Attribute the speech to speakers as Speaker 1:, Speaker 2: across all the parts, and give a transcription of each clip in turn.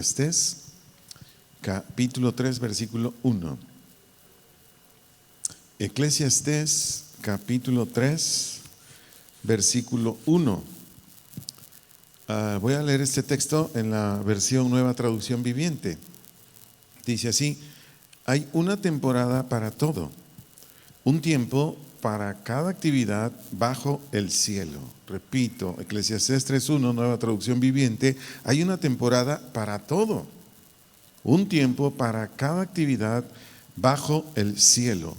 Speaker 1: Eclesiastés, capítulo 3, versículo 1. Eclesiastés, capítulo 3, versículo 1. Voy a leer este texto en la versión Nueva Traducción Viviente. Dice así: hay una temporada para todo, un tiempo para cada actividad bajo el cielo. Repito, Eclesiastés 3:1, Nueva Traducción Viviente: hay una temporada para todo, un tiempo para cada actividad bajo el cielo.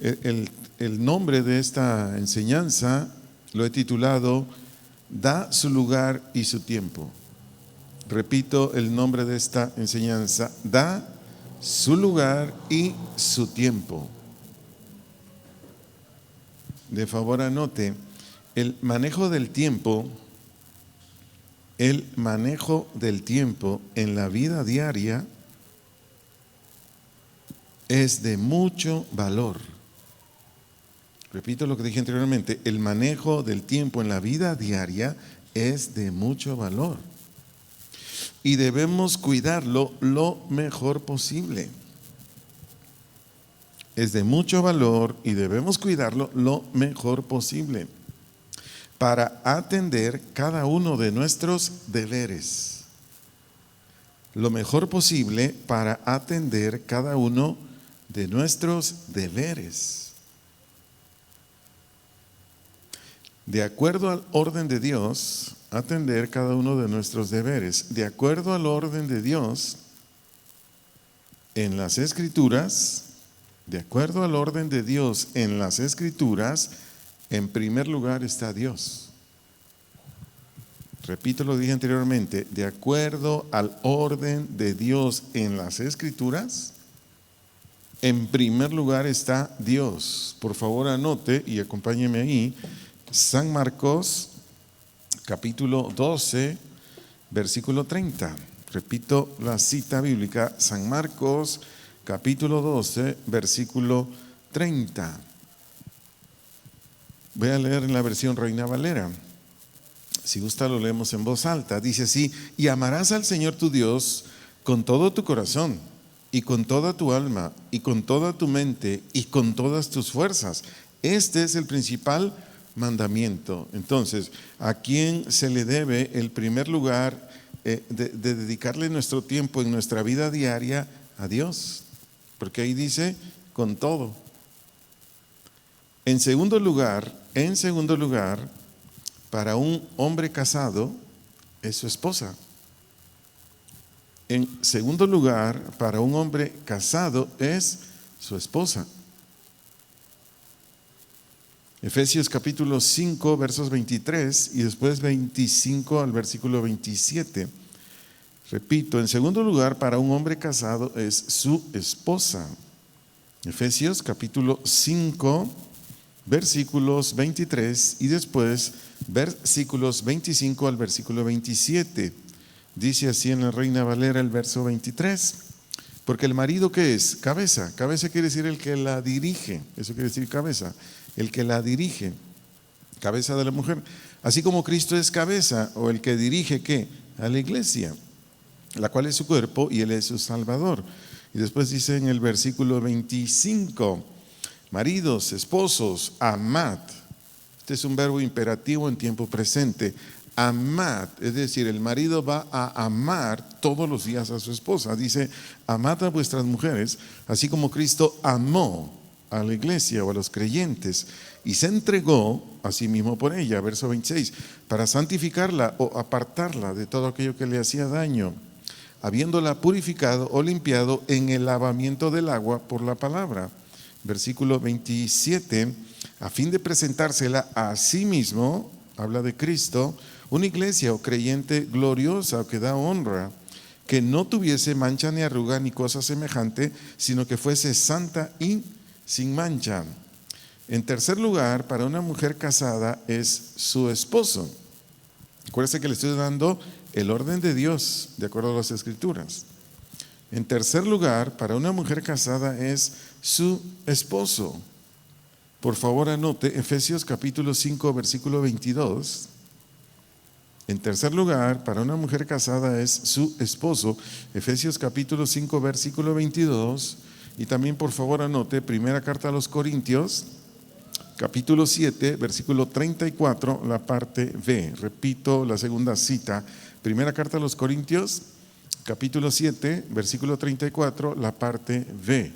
Speaker 1: El nombre de esta enseñanza lo he titulado Da su lugar y su tiempo. Repito el nombre de esta enseñanza: Da su lugar y su tiempo. De favor anote, el manejo del tiempo en la vida diaria es de mucho valor. Repito lo que dije anteriormente: el manejo del tiempo en la vida diaria es de mucho valor y debemos cuidarlo lo mejor posible. Es de mucho valor y debemos cuidarlo lo mejor posible para atender cada uno de nuestros deberes. Lo mejor posible para atender cada uno de nuestros deberes. De acuerdo al orden de Dios, atender cada uno de nuestros deberes. De acuerdo al orden de Dios en las Escrituras, de acuerdo al orden de Dios en las Escrituras, en primer lugar está Dios. Repito lo que dije anteriormente: de acuerdo al orden de Dios en las Escrituras, en primer lugar está Dios. Por favor anote y acompáñeme ahí. San Marcos, capítulo 12, versículo 30. Repito la cita bíblica: San Marcos, capítulo 12, versículo 30. Voy a leer en la versión Reina Valera. Si gusta lo leemos en voz alta. Dice así: y amarás al Señor tu Dios con todo tu corazón, y con toda tu alma, y con toda tu mente, y con todas tus fuerzas. Este es el principal mandamiento. Entonces, ¿a quién se le debe el primer lugar de dedicarle nuestro tiempo en nuestra vida diaria? A Dios, porque ahí dice con todo. En segundo lugar, para un hombre casado es su esposa. En segundo lugar, para un hombre casado es su esposa. Efesios capítulo 5, versos 23 y después 25 al versículo 27. Repito, en segundo lugar, para un hombre casado es su esposa. Efesios capítulo 5, versículos 23 y después versículos 25 al versículo 27. Dice así en la Reina Valera el verso 23: porque el marido, ¿qué es? Cabeza. Cabeza quiere decir el que la dirige. Eso quiere decir cabeza. El que la dirige. Cabeza de la mujer. Así como Cristo es cabeza, o el que dirige, ¿qué? A la iglesia, la cual es su cuerpo y Él es su Salvador. Y después dice en el versículo 25: maridos, esposos, amad. Este es un verbo imperativo en tiempo presente. Amad, es decir, el marido va a amar todos los días a su esposa. Dice: amad a vuestras mujeres, así como Cristo amó a la iglesia o a los creyentes y se entregó a sí mismo por ella. Verso 26: para santificarla o apartarla de todo aquello que le hacía daño, habiéndola purificado o limpiado en el lavamiento del agua por la palabra. Versículo 27: a fin de presentársela a sí mismo, habla de Cristo, una iglesia o creyente gloriosa, que da honra, que no tuviese mancha ni arruga ni cosa semejante, sino que fuese santa y sin mancha. En tercer lugar, para una mujer casada es su esposo. Acuérdense que le estoy dando el orden de Dios de acuerdo a las Escrituras. En tercer lugar, para una mujer casada es su esposo. Por favor anote Efesios capítulo 5, versículo 22. En tercer lugar, para una mujer casada es su esposo. Efesios capítulo 5, versículo 22. Y también por favor anote, primera carta a los Corintios, capítulo 7, versículo 34, la parte B. Repito la segunda cita. Primera carta a los Corintios, capítulo 7, versículo 34, la parte B.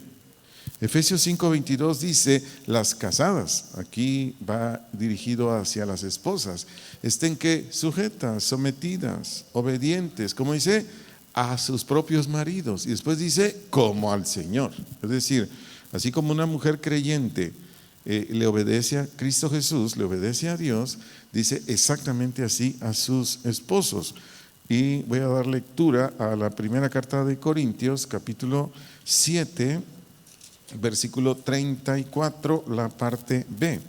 Speaker 1: Efesios 5:22 dice, las casadas, aquí va dirigido hacia las esposas, estén que sujetas, sometidas, obedientes, como dice, a sus propios maridos. Y después dice, como al Señor. Es decir, así como una mujer creyente le obedece a Cristo Jesús, le obedece a Dios, dice exactamente así a sus esposos. Y voy a dar lectura a la primera carta de Corintios, capítulo 7, versículo 34, la parte B.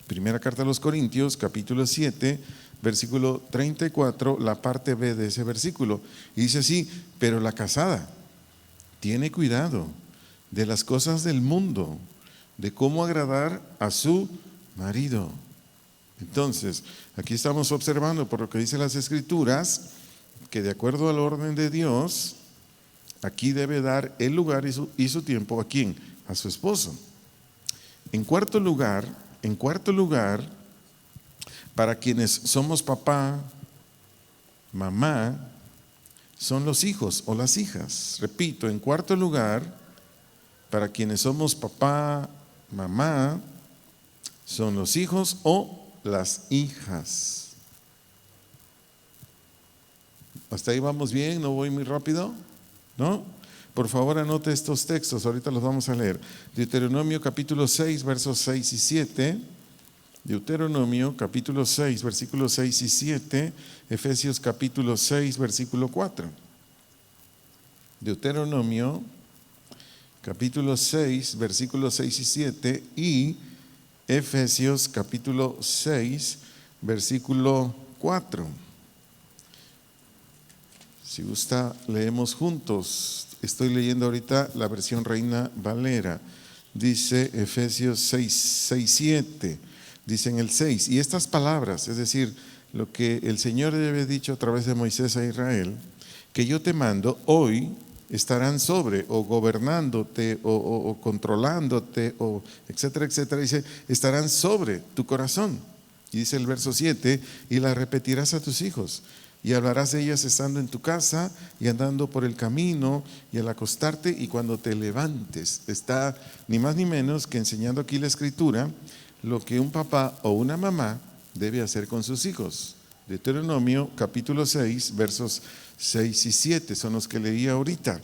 Speaker 1: Primera carta a los Corintios, capítulo 7, versículo 34, la parte B de ese versículo. Y dice así, pero la casada tiene cuidado de las cosas del mundo, de cómo agradar a su marido. Entonces, aquí estamos observando por lo que dicen las Escrituras, que de acuerdo al orden de Dios, aquí debe dar el lugar y su tiempo ¿a quién? A su esposo. En cuarto lugar, para quienes somos papá, mamá, son los hijos o las hijas. Repito, en cuarto lugar, para quienes somos papá, mamá, son los hijos o las hijas. ¿Hasta ahí vamos bien? ¿No voy muy rápido? ¿No? Por favor anote estos textos, ahorita los vamos a leer. Deuteronomio capítulo 6, versos 6 y 7. Deuteronomio capítulo 6, versículos 6 y 7. Efesios capítulo 6, versículo 4. Deuteronomio capítulo 6, versículos 6 y 7 y Efesios capítulo 6, versículo 4. Si gusta, leemos juntos. Estoy leyendo ahorita la versión Reina Valera. Dice Efesios 6, 6, 7. Dice en el 6. Y estas palabras, es decir, lo que el Señor le había dicho a través de Moisés a Israel, que yo te mando, hoy estarán sobre o gobernándote o controlándote o etcétera, etcétera. Dice, estarán sobre tu corazón. Y dice el verso 7, y las repetirás a tus hijos. Y hablarás de ellas estando en tu casa y andando por el camino y al acostarte y cuando te levantes. Está ni más ni menos que enseñando aquí la Escritura lo que un papá o una mamá debe hacer con sus hijos. Deuteronomio capítulo 6, versos 6 y 7 son los que leí ahorita.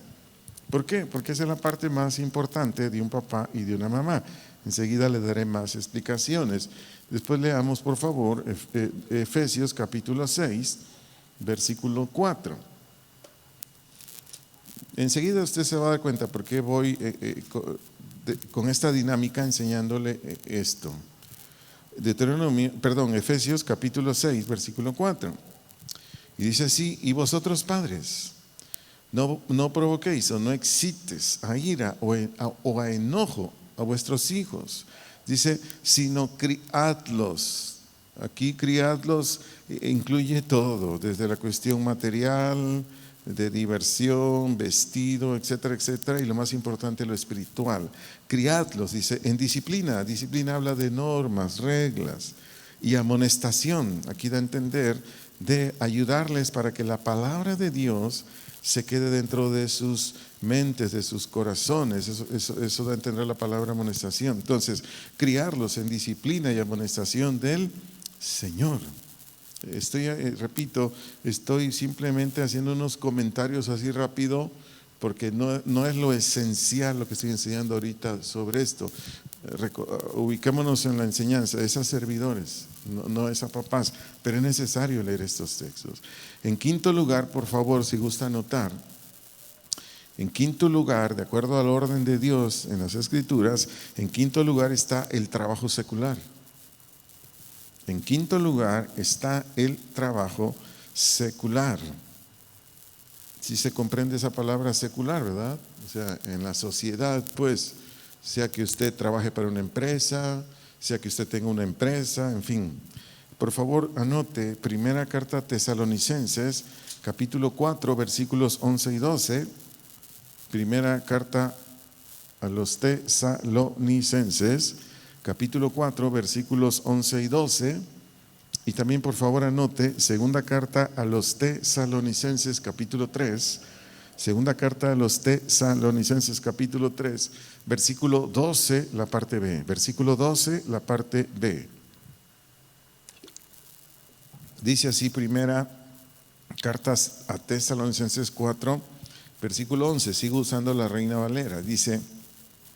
Speaker 1: ¿Por qué? Porque esa es la parte más importante de un papá y de una mamá. Enseguida le daré más explicaciones. Después leamos, por favor, Efesios capítulo 6, versículo 4. Enseguida usted se va a dar cuenta por qué voy con esta dinámica enseñándole esto. Efesios capítulo 6, versículo 4. Y dice así, y vosotros padres, no provoquéis o no excites a ira o a enojo a vuestros hijos. Dice, sino criadlos. Aquí criadlos incluye todo, desde la cuestión material, de diversión, vestido, etcétera, etcétera, y lo más importante, lo espiritual. Criadlos, dice, en disciplina. Disciplina habla de normas, reglas y amonestación. Aquí da a entender de ayudarles para que la palabra de Dios se quede dentro de sus mentes, de sus corazones. Eso da a entender la palabra amonestación. Entonces, criarlos en disciplina y amonestación del Señor. Repito, estoy simplemente haciendo unos comentarios así rápido porque no es lo esencial lo que estoy enseñando ahorita sobre esto. Ubiquémonos en la enseñanza, es a servidores, no es a papás, pero es necesario leer estos textos. En quinto lugar, por favor, si gusta anotar, en quinto lugar, de acuerdo al orden de Dios en las Escrituras, en quinto lugar está el trabajo secular. En quinto lugar está el trabajo secular. Si se comprende esa palabra secular, ¿verdad? O sea, en la sociedad, pues, sea que usted trabaje para una empresa, sea que usted tenga una empresa, en fin. Por favor, anote primera carta a Tesalonicenses, capítulo 4, versículos 11 y 12. Primera carta a los Tesalonicenses, capítulo 4, versículos 11 y 12. Y también, por favor, anote segunda carta a los Tesalonicenses, capítulo 3. Segunda carta a los Tesalonicenses, capítulo 3, versículo 12, la parte B. Versículo 12, la parte B. Dice así, primera carta a Tesalonicenses 4, versículo 11. Sigo usando la Reina Valera. Dice,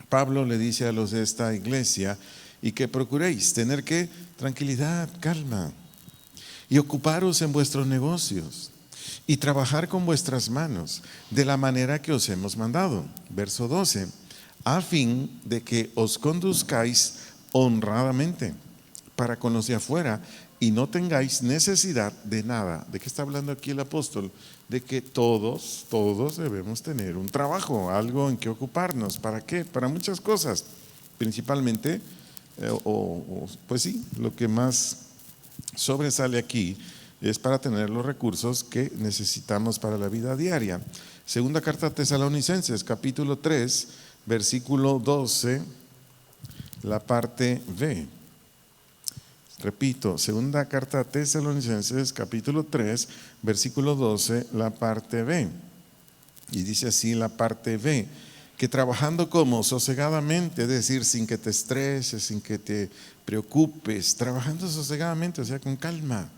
Speaker 1: Pablo le dice a los de esta iglesia, y que procuréis tener ¿qué? Tranquilidad, calma, y ocuparos en vuestros negocios, y trabajar con vuestras manos, de la manera que os hemos mandado. Verso 12, a fin de que os conduzcáis honradamente para con los de afuera, y no tengáis necesidad de nada. ¿De qué está hablando aquí el apóstol? De que todos debemos tener un trabajo, algo en que ocuparnos. ¿Para qué? Para muchas cosas, principalmente, pues sí, lo que más sobresale aquí es para tener los recursos que necesitamos para la vida diaria. Segunda carta a Tesalonicenses, capítulo 3, versículo 12, la parte B. Repito, segunda carta a Tesalonicenses, capítulo 3, versículo 12, la parte B. Y dice así la parte B, que trabajando como sosegadamente, es decir, sin que te estreses, sin que te preocupes, trabajando sosegadamente, o sea, con calma.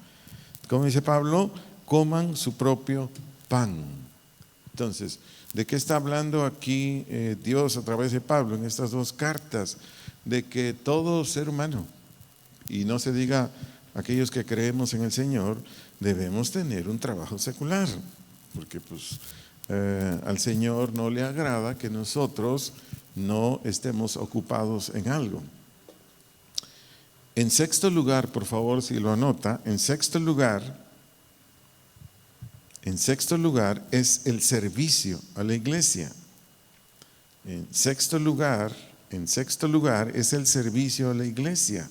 Speaker 1: Como dice Pablo, coman su propio pan. Entonces, ¿de qué está hablando aquí Dios a través de Pablo en estas dos cartas? De que todo ser humano, y no se diga aquellos que creemos en el Señor, debemos tener un trabajo secular, porque pues al Señor no le agrada que nosotros no estemos ocupados en algo. En sexto lugar, por favor, si lo anota, en sexto lugar es el servicio a la iglesia. En sexto lugar es el servicio a la iglesia.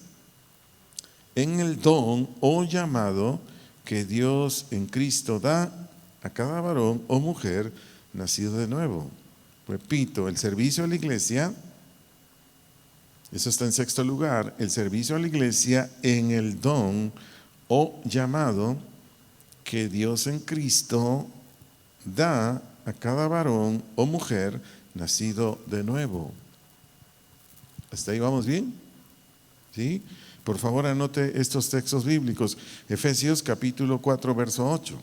Speaker 1: En el don o llamado que Dios en Cristo da a cada varón o mujer nacido de nuevo. Repito, el servicio a la iglesia, eso está en sexto lugar, el servicio a la iglesia en el don o llamado que Dios en Cristo da a cada varón o mujer nacido de nuevo. ¿Hasta ahí vamos bien? ¿Sí? Por favor, anote estos textos bíblicos. Efesios capítulo 4, verso 8.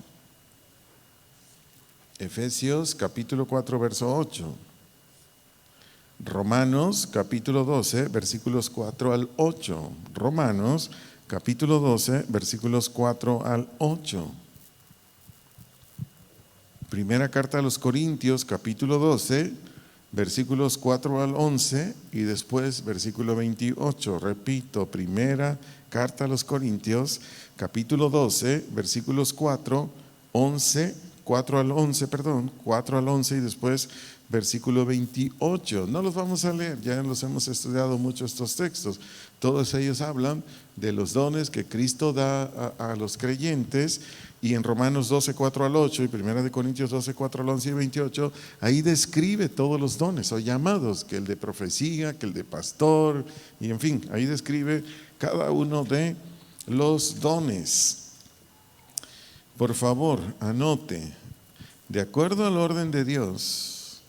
Speaker 1: Efesios capítulo 4, verso 8. Romanos capítulo 12, versículos 4 al 8. Romanos capítulo 12, versículos 4 al 8. Primera carta a los Corintios capítulo 12, versículos 4 al 11 y después versículo 28. Repito, primera carta a los Corintios, capítulo 12, versículos 4 al 11 y después versículo 28. No los vamos a leer, ya los hemos estudiado mucho estos textos. Todos ellos hablan de los dones que Cristo da a los creyentes. Y en Romanos 12, 4 al 8 y Primera de Corintios 12, 4 al 11 y 28, ahí describe todos los dones o llamados, que el de profecía, que el de pastor, y en fin, ahí describe cada uno de los dones. Por favor, anote, de acuerdo al orden de Dios,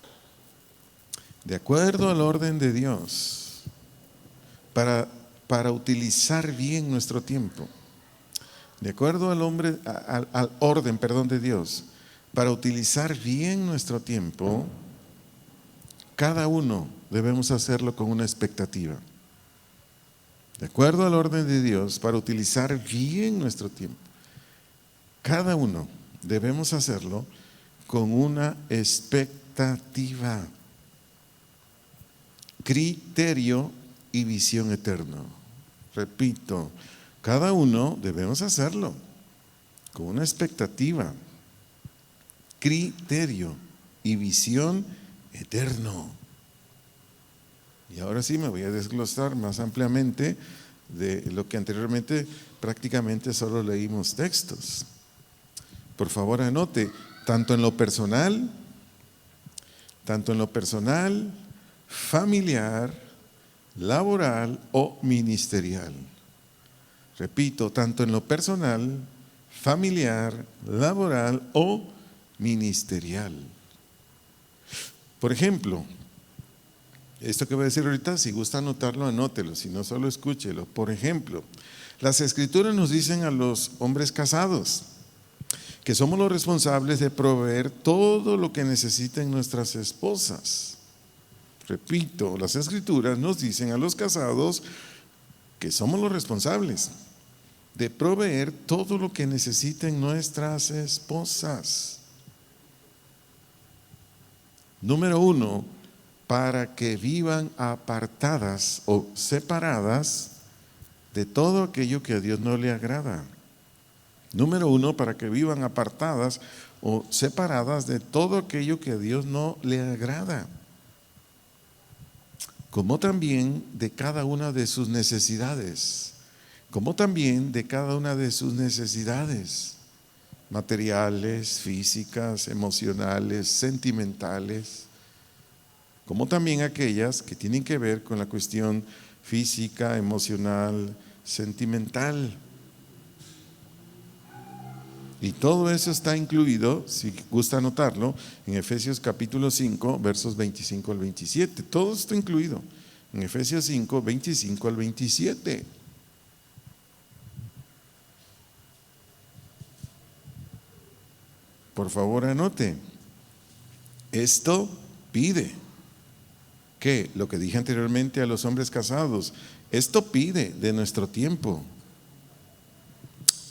Speaker 1: para utilizar bien nuestro tiempo, de acuerdo al orden de Dios, para utilizar bien nuestro tiempo, cada uno debemos hacerlo con una expectativa. De acuerdo al orden de Dios, para utilizar bien nuestro tiempo, cada uno debemos hacerlo con una expectativa, criterio y visión eterno. Repito, cada uno debemos hacerlo con una expectativa, criterio y visión eterno. Y ahora sí me voy a desglosar más ampliamente de lo que anteriormente prácticamente solo leímos textos. Por favor, anote, tanto en lo personal, familiar, laboral o ministerial. Repito, tanto en lo personal, familiar, laboral o ministerial. Por ejemplo, esto que voy a decir ahorita, si gusta anotarlo, anótelo, si no, solo escúchelo. Por ejemplo, las Escrituras nos dicen a los hombres casados que somos los responsables de proveer todo lo que necesiten nuestras esposas. Repito, las Escrituras nos dicen a los casados que somos los responsables de proveer todo lo que necesiten nuestras esposas. Número 1, para que vivan apartadas o separadas de todo aquello que a Dios no le agrada. Número 1, para que vivan apartadas o separadas de todo aquello que a Dios no le agrada, como también de cada una de sus necesidades, materiales, físicas, emocionales, sentimentales, como también aquellas que tienen que ver con la cuestión física, emocional, sentimental. Y todo eso está incluido, si gusta anotarlo, en Efesios capítulo 5, versos 25 al 27. Todo está incluido en Efesios 5, 25 al 27. Por favor, anote. Esto pide que, lo que dije anteriormente a los hombres casados, esto pide de nuestro tiempo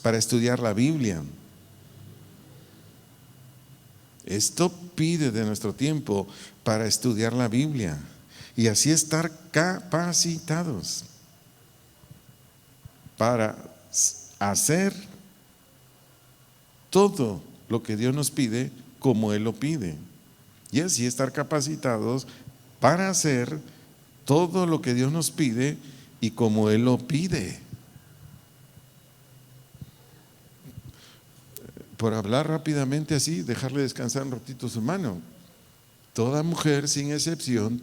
Speaker 1: para estudiar la Biblia. Esto pide de nuestro tiempo para estudiar la Biblia y así estar capacitados para hacer todo lo que Dios nos pide como Él lo pide. Y así estar capacitados para hacer todo lo que Dios nos pide y como Él lo pide. Por hablar rápidamente así, dejarle descansar un ratito su mano. Toda mujer sin excepción,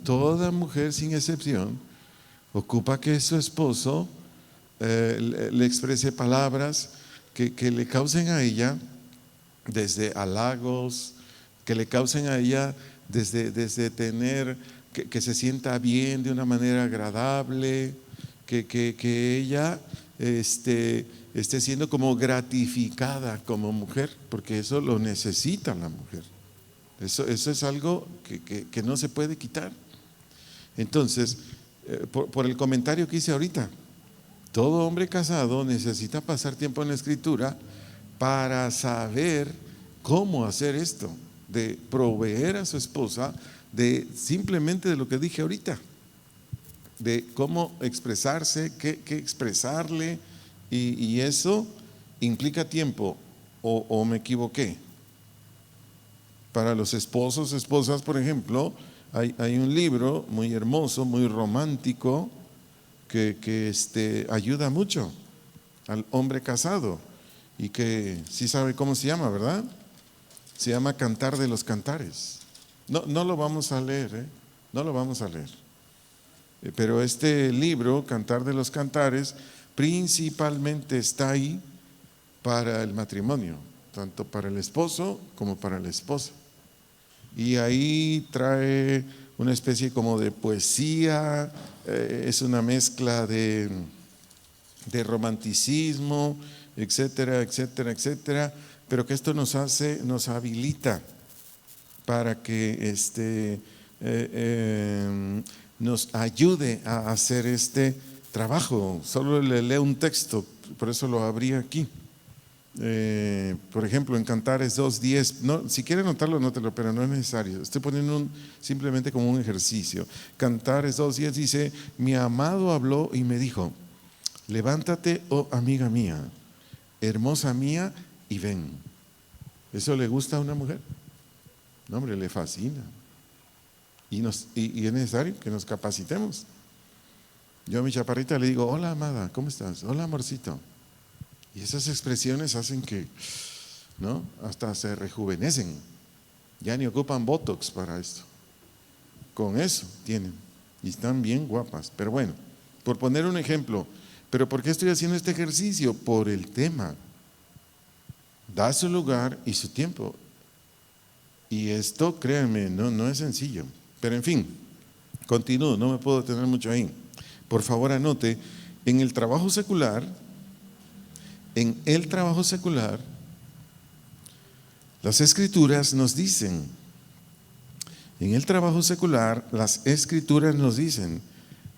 Speaker 1: ocupa que su esposo le exprese palabras que le causen a ella desde halagos, que le causen a ella desde tener, que se sienta bien de una manera agradable, que ella esté siendo como gratificada como mujer, porque eso lo necesita la mujer. Eso es algo que no se puede quitar. Entonces, por el comentario que hice ahorita, todo hombre casado necesita pasar tiempo en la Escritura para saber cómo hacer esto, de proveer a su esposa, de simplemente de lo que dije ahorita, de cómo expresarse, qué expresarle, y eso implica tiempo, o me equivoqué. Para los esposos, esposas, por ejemplo, hay un libro muy hermoso, muy romántico, que ayuda mucho al hombre casado y que sí sabe cómo se llama, ¿verdad? Se llama Cantar de los Cantares. No lo vamos a leer, no lo vamos a leer. Pero este libro, Cantar de los Cantares, principalmente está ahí para el matrimonio, tanto para el esposo como para la esposa. Y ahí trae una especie como de poesía, es una mezcla de romanticismo, etcétera, etcétera, etcétera, pero que esto nos habilita para que nos ayude a hacer este trabajo. Solo le leo un texto, por eso lo abrí aquí. Por ejemplo, en Cantares 2:10, no, si quiere anotarlo, anótelo, pero no es necesario. Estoy poniendo simplemente como un ejercicio. Cantares 2:10 dice: mi amado habló y me dijo, levántate, oh amiga mía, hermosa mía, y ven. ¿Eso le gusta a una mujer? No, hombre, le fascina. Y es necesario que nos capacitemos. Yo a mi chaparrita le digo, hola amada, ¿cómo estás? Hola amorcito. Y esas expresiones hacen que, ¿no? Hasta se rejuvenecen. Ya ni ocupan Botox para esto. Con eso tienen. Y están bien guapas. Pero bueno, por poner un ejemplo, ¿pero por qué estoy haciendo este ejercicio? Por el tema. Da su lugar y su tiempo. Y esto, créanme, no es sencillo. Pero en fin, continúo, no me puedo detener mucho ahí. Por favor, anote, en el trabajo secular, las escrituras nos dicen,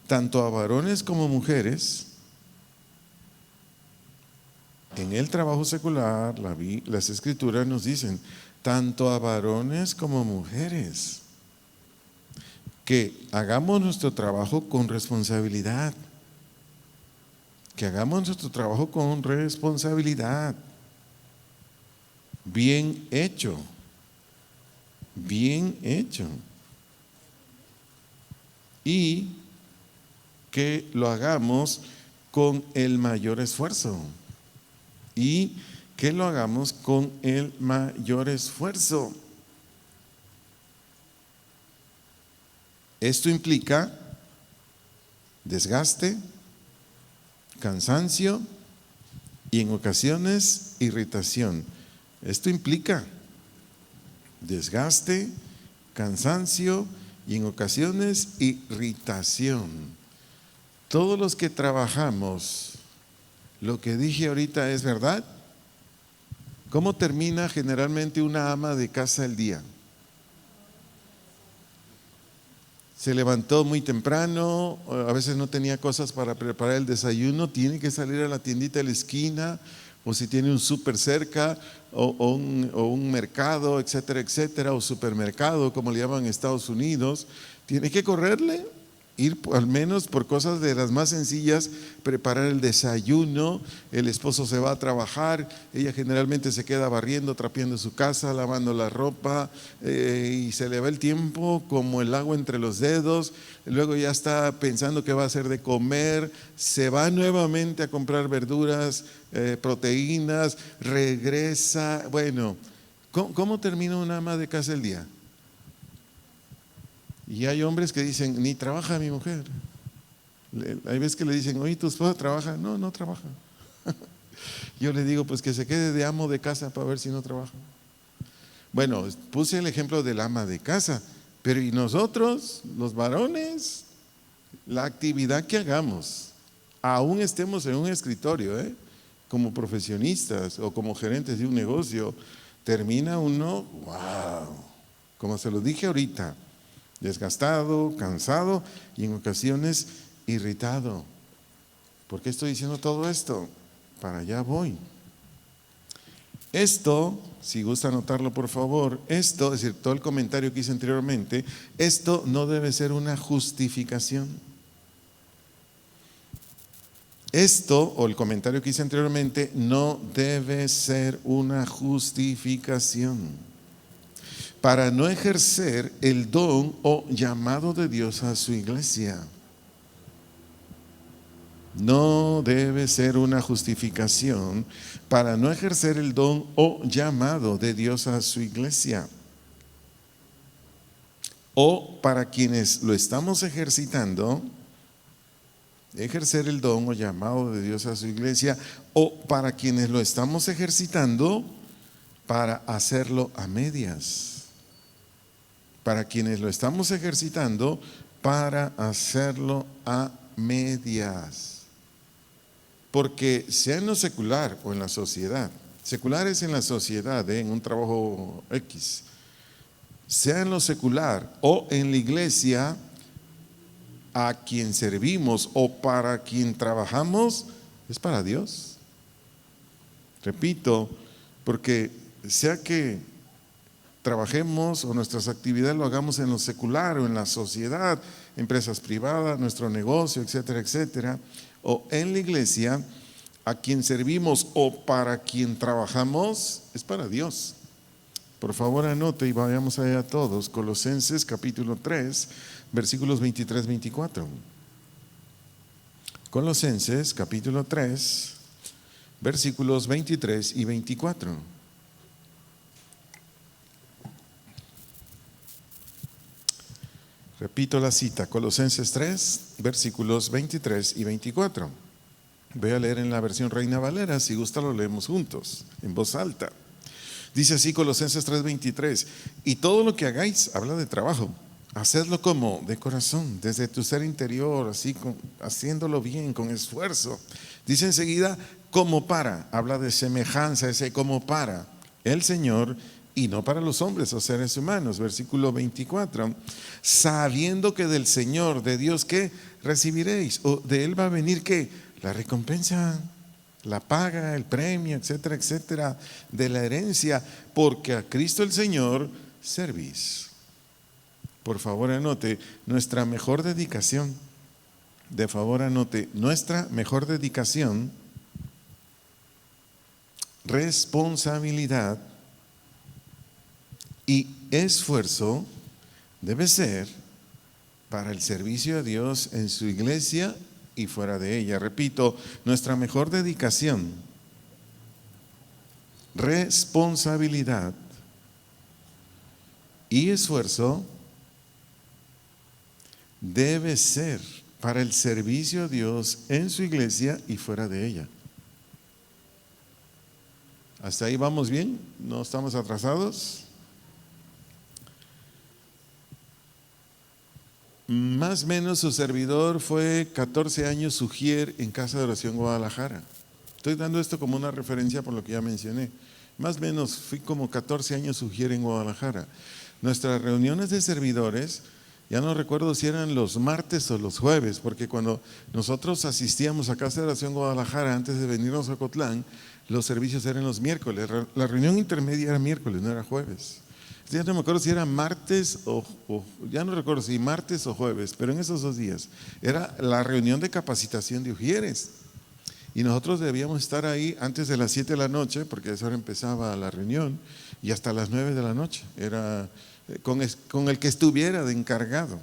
Speaker 1: tanto a varones como mujeres, las escrituras nos dicen, tanto a varones como mujeres, que hagamos nuestro trabajo con responsabilidad. Bien hecho. Y que lo hagamos con el mayor esfuerzo. Esto implica desgaste, cansancio y en ocasiones irritación. Todos los que trabajamos, lo que dije ahorita es verdad. ¿Cómo termina generalmente una ama de casa el día? Se levantó muy temprano, a veces no tenía cosas para preparar el desayuno, tiene que salir a la tiendita de la esquina, o si tiene un súper cerca, o un mercado, etcétera, o supermercado, como le llaman en Estados Unidos, tiene que correrle, ir al menos por cosas de las más sencillas, preparar el desayuno. El esposo se va a trabajar, ella generalmente se queda barriendo, trapeando su casa, lavando la ropa, y se le va el tiempo como el agua entre los dedos. Luego ya está pensando qué va a hacer de comer, se va nuevamente a comprar verduras, proteínas, regresa. Bueno, ¿cómo termina una ama de casa el día? Y hay hombres que dicen, ni trabaja mi mujer. Hay veces que le dicen, oye, ¿tu esposa trabaja? No trabaja. Yo le digo, pues que se quede de amo de casa para ver si no trabaja. Bueno, puse el ejemplo del ama de casa, pero ¿y nosotros, los varones? La actividad que hagamos, aún estemos en un escritorio, como profesionistas o como gerentes de un negocio, termina uno, wow, como se lo dije ahorita, desgastado, cansado y en ocasiones irritado. ¿Por qué estoy diciendo todo esto? Para allá voy. Esto, si gusta anotarlo por favor, es decir, todo el comentario que hice anteriormente, esto no debe ser una justificación. El comentario que hice anteriormente, no debe ser una justificación para no ejercer el don o llamado de Dios a su iglesia. No debe ser una justificación para no ejercer el don o llamado de Dios a su iglesia. O para quienes lo estamos ejercitando, ejercer el don o llamado de Dios a su iglesia, o para quienes lo estamos ejercitando para hacerlo a medias. Para quienes lo estamos ejercitando para hacerlo a medias. Porque sea en lo secular o en la sociedad, secular es en la sociedad, en un trabajo X, sea en lo secular o en la iglesia, a quien servimos o para quien trabajamos, es para Dios. Repito, porque sea que trabajemos o nuestras actividades lo hagamos en lo secular o en la sociedad, empresas privadas, nuestro negocio, etcétera, o en la iglesia, a quien servimos o para quien trabajamos, es para Dios. Por favor anote y vayamos allá todos. Colosenses capítulo 3, versículos 23-24. Colosenses capítulo 3, versículos 23 y 24. Repito la cita, Colosenses 3, versículos 23 y 24. Voy a leer en la versión Reina Valera, si gusta lo leemos juntos, en voz alta. Dice así Colosenses 3:23, y todo lo que hagáis, habla de trabajo, hacedlo como de corazón, desde tu ser interior, así haciéndolo bien, con esfuerzo. Dice enseguida, como para, habla de semejanza, ese como para el Señor y no para los hombres o seres humanos. Versículo 24, sabiendo que del Señor, de Dios, ¿qué recibiréis? O de Él va a venir, ¿qué? La recompensa, la paga, el premio, etcétera, etcétera, de la herencia, porque a Cristo el Señor servís. Por favor anote, nuestra mejor dedicación, de favor anote, nuestra mejor dedicación, responsabilidad y esfuerzo debe ser para el servicio a Dios en su iglesia y fuera de ella. Repito, nuestra mejor dedicación, responsabilidad y esfuerzo debe ser para el servicio a Dios en su iglesia y fuera de ella. ¿Hasta ahí vamos bien? ¿No estamos atrasados? Más o menos su servidor fue 14 años sugier en Casa de Oración Guadalajara. Estoy dando esto como una referencia por lo que ya mencioné. Más o menos fui como 14 años sugier en Guadalajara. Nuestras reuniones de servidores, ya no recuerdo si eran los martes o los jueves, porque cuando nosotros asistíamos a Casa de Oración Guadalajara antes de venirnos a Ocotlán, los servicios eran los miércoles. La reunión intermedia era miércoles, no era jueves. Ya no me acuerdo si era martes ya no recuerdo si martes o jueves, pero en esos 2 días era la reunión de capacitación de ujieres. Y nosotros debíamos estar ahí antes de las 7 de la noche, porque a esa hora empezaba la reunión, y hasta las 9 de la noche. Era con el que estuviera de encargado.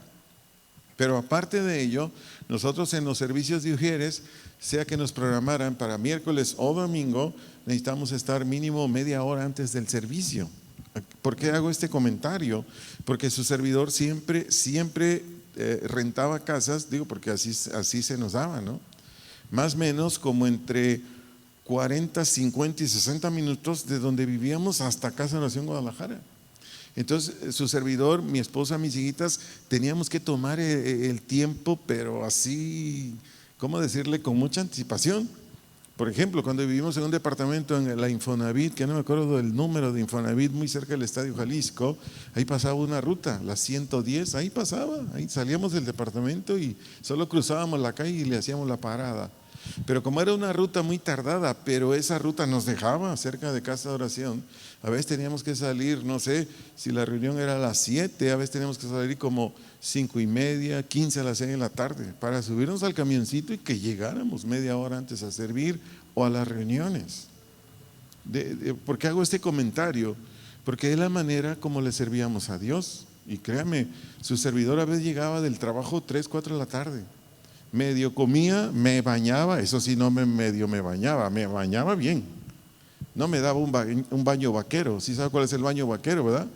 Speaker 1: Pero aparte de ello, nosotros en los servicios de ujieres, sea que nos programaran para miércoles o domingo, necesitamos estar mínimo media hora antes del servicio. ¿Por qué hago este comentario? Porque su servidor siempre rentaba casas, digo porque así se nos daba, ¿no? Más o menos como entre 40, 50 y 60 minutos de donde vivíamos hasta Casa de Oración Guadalajara. Entonces su servidor, mi esposa, mis hijitas, teníamos que tomar el tiempo, pero así, ¿cómo decirle? Con mucha anticipación. Por ejemplo, cuando vivimos en un departamento en la Infonavit, que no me acuerdo del número de Infonavit, muy cerca del Estadio Jalisco, ahí pasaba una ruta, la 110, ahí pasaba, ahí salíamos del departamento y solo cruzábamos la calle y le hacíamos la parada. Pero como era una ruta muy tardada, pero esa ruta nos dejaba cerca de Casa de Oración, a veces teníamos que salir, no sé, si la reunión era a las 7, a veces teníamos que salir como 5:30, 15 a las 6 de la tarde, para subirnos al camioncito y que llegáramos media hora antes a servir o a las reuniones. ¿Por qué hago este comentario? Porque es la manera como le servíamos a Dios. Y créame, su servidor a veces llegaba del trabajo 3, 4 de la tarde. Medio comía, me bañaba, eso sí, no me bañaba bien. No me daba un baño vaquero. ¿Sí sabe cuál es el baño vaquero, verdad?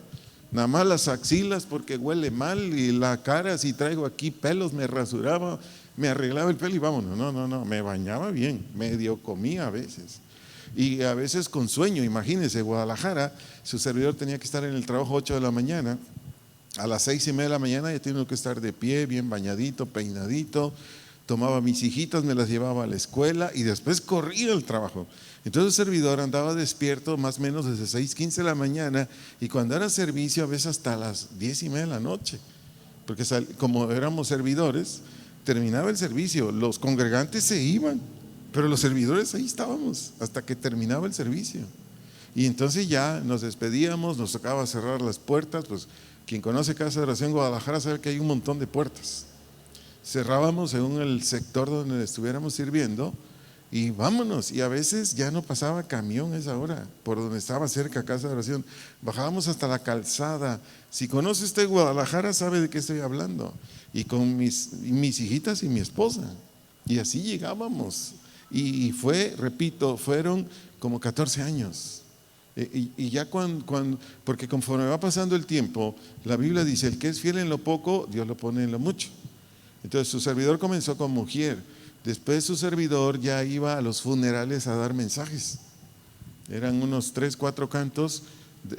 Speaker 1: Nada más las axilas porque huele mal, y la cara, si traigo aquí pelos, me rasuraba, me arreglaba el pelo y vámonos. No, me bañaba bien, medio comía a veces. Y a veces con sueño, imagínense, Guadalajara, su servidor tenía que estar en el trabajo 8 de la mañana. A las 6:30 de la mañana ya tenía que estar de pie, bien bañadito, peinadito. Tomaba a mis hijitas, me las llevaba a la escuela y después corría al trabajo. Entonces el servidor andaba despierto más o menos desde 6:15 de la mañana, y cuando era servicio a veces hasta las 10:30 de la noche, porque como éramos servidores, terminaba el servicio, los congregantes se iban, pero los servidores ahí estábamos hasta que terminaba el servicio. Y entonces ya nos despedíamos, nos tocaba cerrar las puertas. Pues quien conoce Casa de Oración Guadalajara sabe que hay un montón de puertas. Cerrábamos según el sector donde estuviéramos sirviendo y vámonos. Y a veces ya no pasaba camión a esa hora por donde estaba cerca Casa de Oración. Bajábamos hasta la calzada. Si conoce usted Guadalajara sabe de qué estoy hablando. Y con mis hijitas y mi esposa. Y así llegábamos. Y fue, repito, fueron como 14 años. Y ya porque conforme va pasando el tiempo, la Biblia dice, el que es fiel en lo poco, Dios lo pone en lo mucho. Entonces su servidor comenzó con mujer. Después su servidor ya iba a los funerales a dar mensajes. Eran unos 3, 4 cantos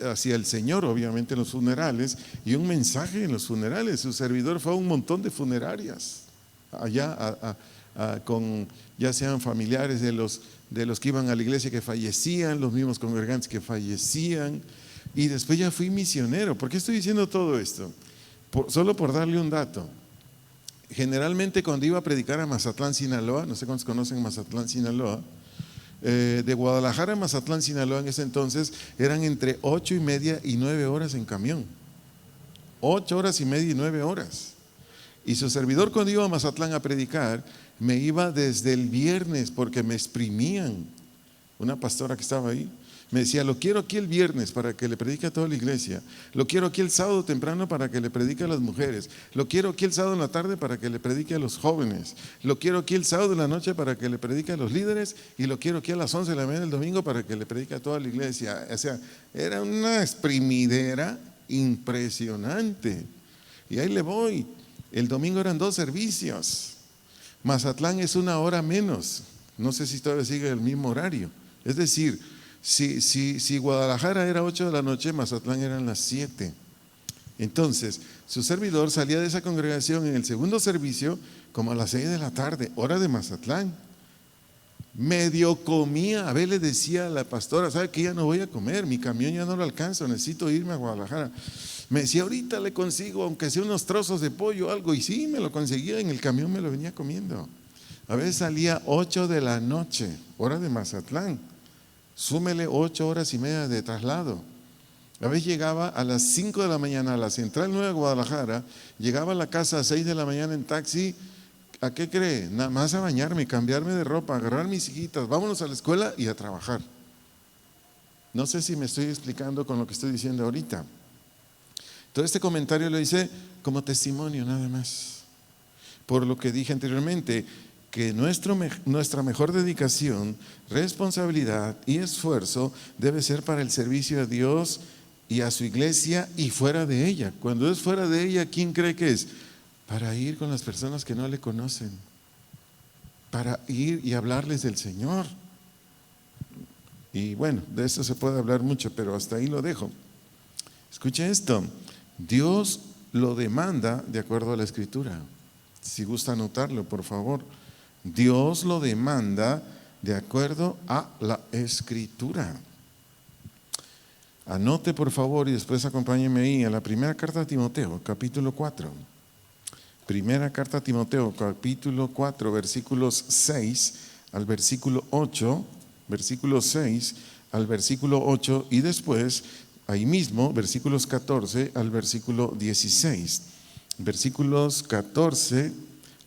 Speaker 1: hacia el Señor, obviamente en los funerales, y un mensaje en los funerales. Su servidor fue a un montón de funerarias, allá con ya sean familiares de los que iban a la iglesia que fallecían, los mismos congregantes que fallecían, y después ya fui misionero. ¿Por qué estoy diciendo todo esto? Solo por darle un dato. Generalmente cuando iba a predicar a Mazatlán, Sinaloa, no sé cuántos conocen Mazatlán, Sinaloa, de Guadalajara a Mazatlán, Sinaloa en ese entonces eran entre 8:30 y 9 horas en camión. 8:30 y 9 horas. Y su servidor cuando iba a Mazatlán a predicar, me iba desde el viernes porque me exprimían. Una pastora que estaba ahí me decía, lo quiero aquí el viernes para que le predique a toda la iglesia, lo quiero aquí el sábado temprano para que le predique a las mujeres, lo quiero aquí el sábado en la tarde para que le predique a los jóvenes, lo quiero aquí el sábado en la noche para que le predique a los líderes, y lo quiero aquí a las 11 de la mañana del domingo para que le predique a toda la iglesia. O sea, era una exprimidera impresionante. Y ahí le voy. El domingo eran 2 servicios. Mazatlán es 1 hora menos. No sé si todavía sigue el mismo horario. Es decir, si Guadalajara era 8 de la noche, Mazatlán eran las 7. Entonces, su servidor salía de esa congregación en el segundo servicio como a las 6 de la tarde, hora de Mazatlán. Medio comía, a ver, le decía a la pastora, ¿sabe que ya no voy a comer? Mi camión ya no lo alcanzo, necesito irme a Guadalajara. Me decía, ahorita le consigo, aunque sea unos trozos de pollo o algo, y sí, me lo conseguía, en el camión me lo venía comiendo. A veces salía 8 de la noche, hora de Mazatlán, súmele 8:30 de traslado. A veces llegaba a las 5 de la mañana a la Central Nueva de Guadalajara, llegaba a la casa a 6 de la mañana en taxi. ¿A qué cree? Nada más a bañarme, cambiarme de ropa, agarrar mis hijitas, vámonos a la escuela y a trabajar. No sé si me estoy explicando con lo que estoy diciendo ahorita. Todo este comentario lo hice como testimonio nada más. Por lo que dije anteriormente, que nuestra mejor dedicación, responsabilidad y esfuerzo debe ser para el servicio a Dios y a su iglesia y fuera de ella. Cuando es fuera de ella, ¿quién cree que es? Para ir con las personas que no le conocen, para ir y hablarles del Señor. Y bueno, de eso se puede hablar mucho, pero hasta ahí lo dejo. Escuche esto, Dios lo demanda de acuerdo a la Escritura. Si gusta anotarlo, por favor. Dios lo demanda de acuerdo a la Escritura. Anote por favor y después acompáñeme ahí a la primera carta a Timoteo, capítulo 4. Primera carta a Timoteo, capítulo 4, versículos 6 al versículo 8, versículo 6 al versículo 8, y después, ahí mismo, versículos 14 al versículo 16. Versículos 14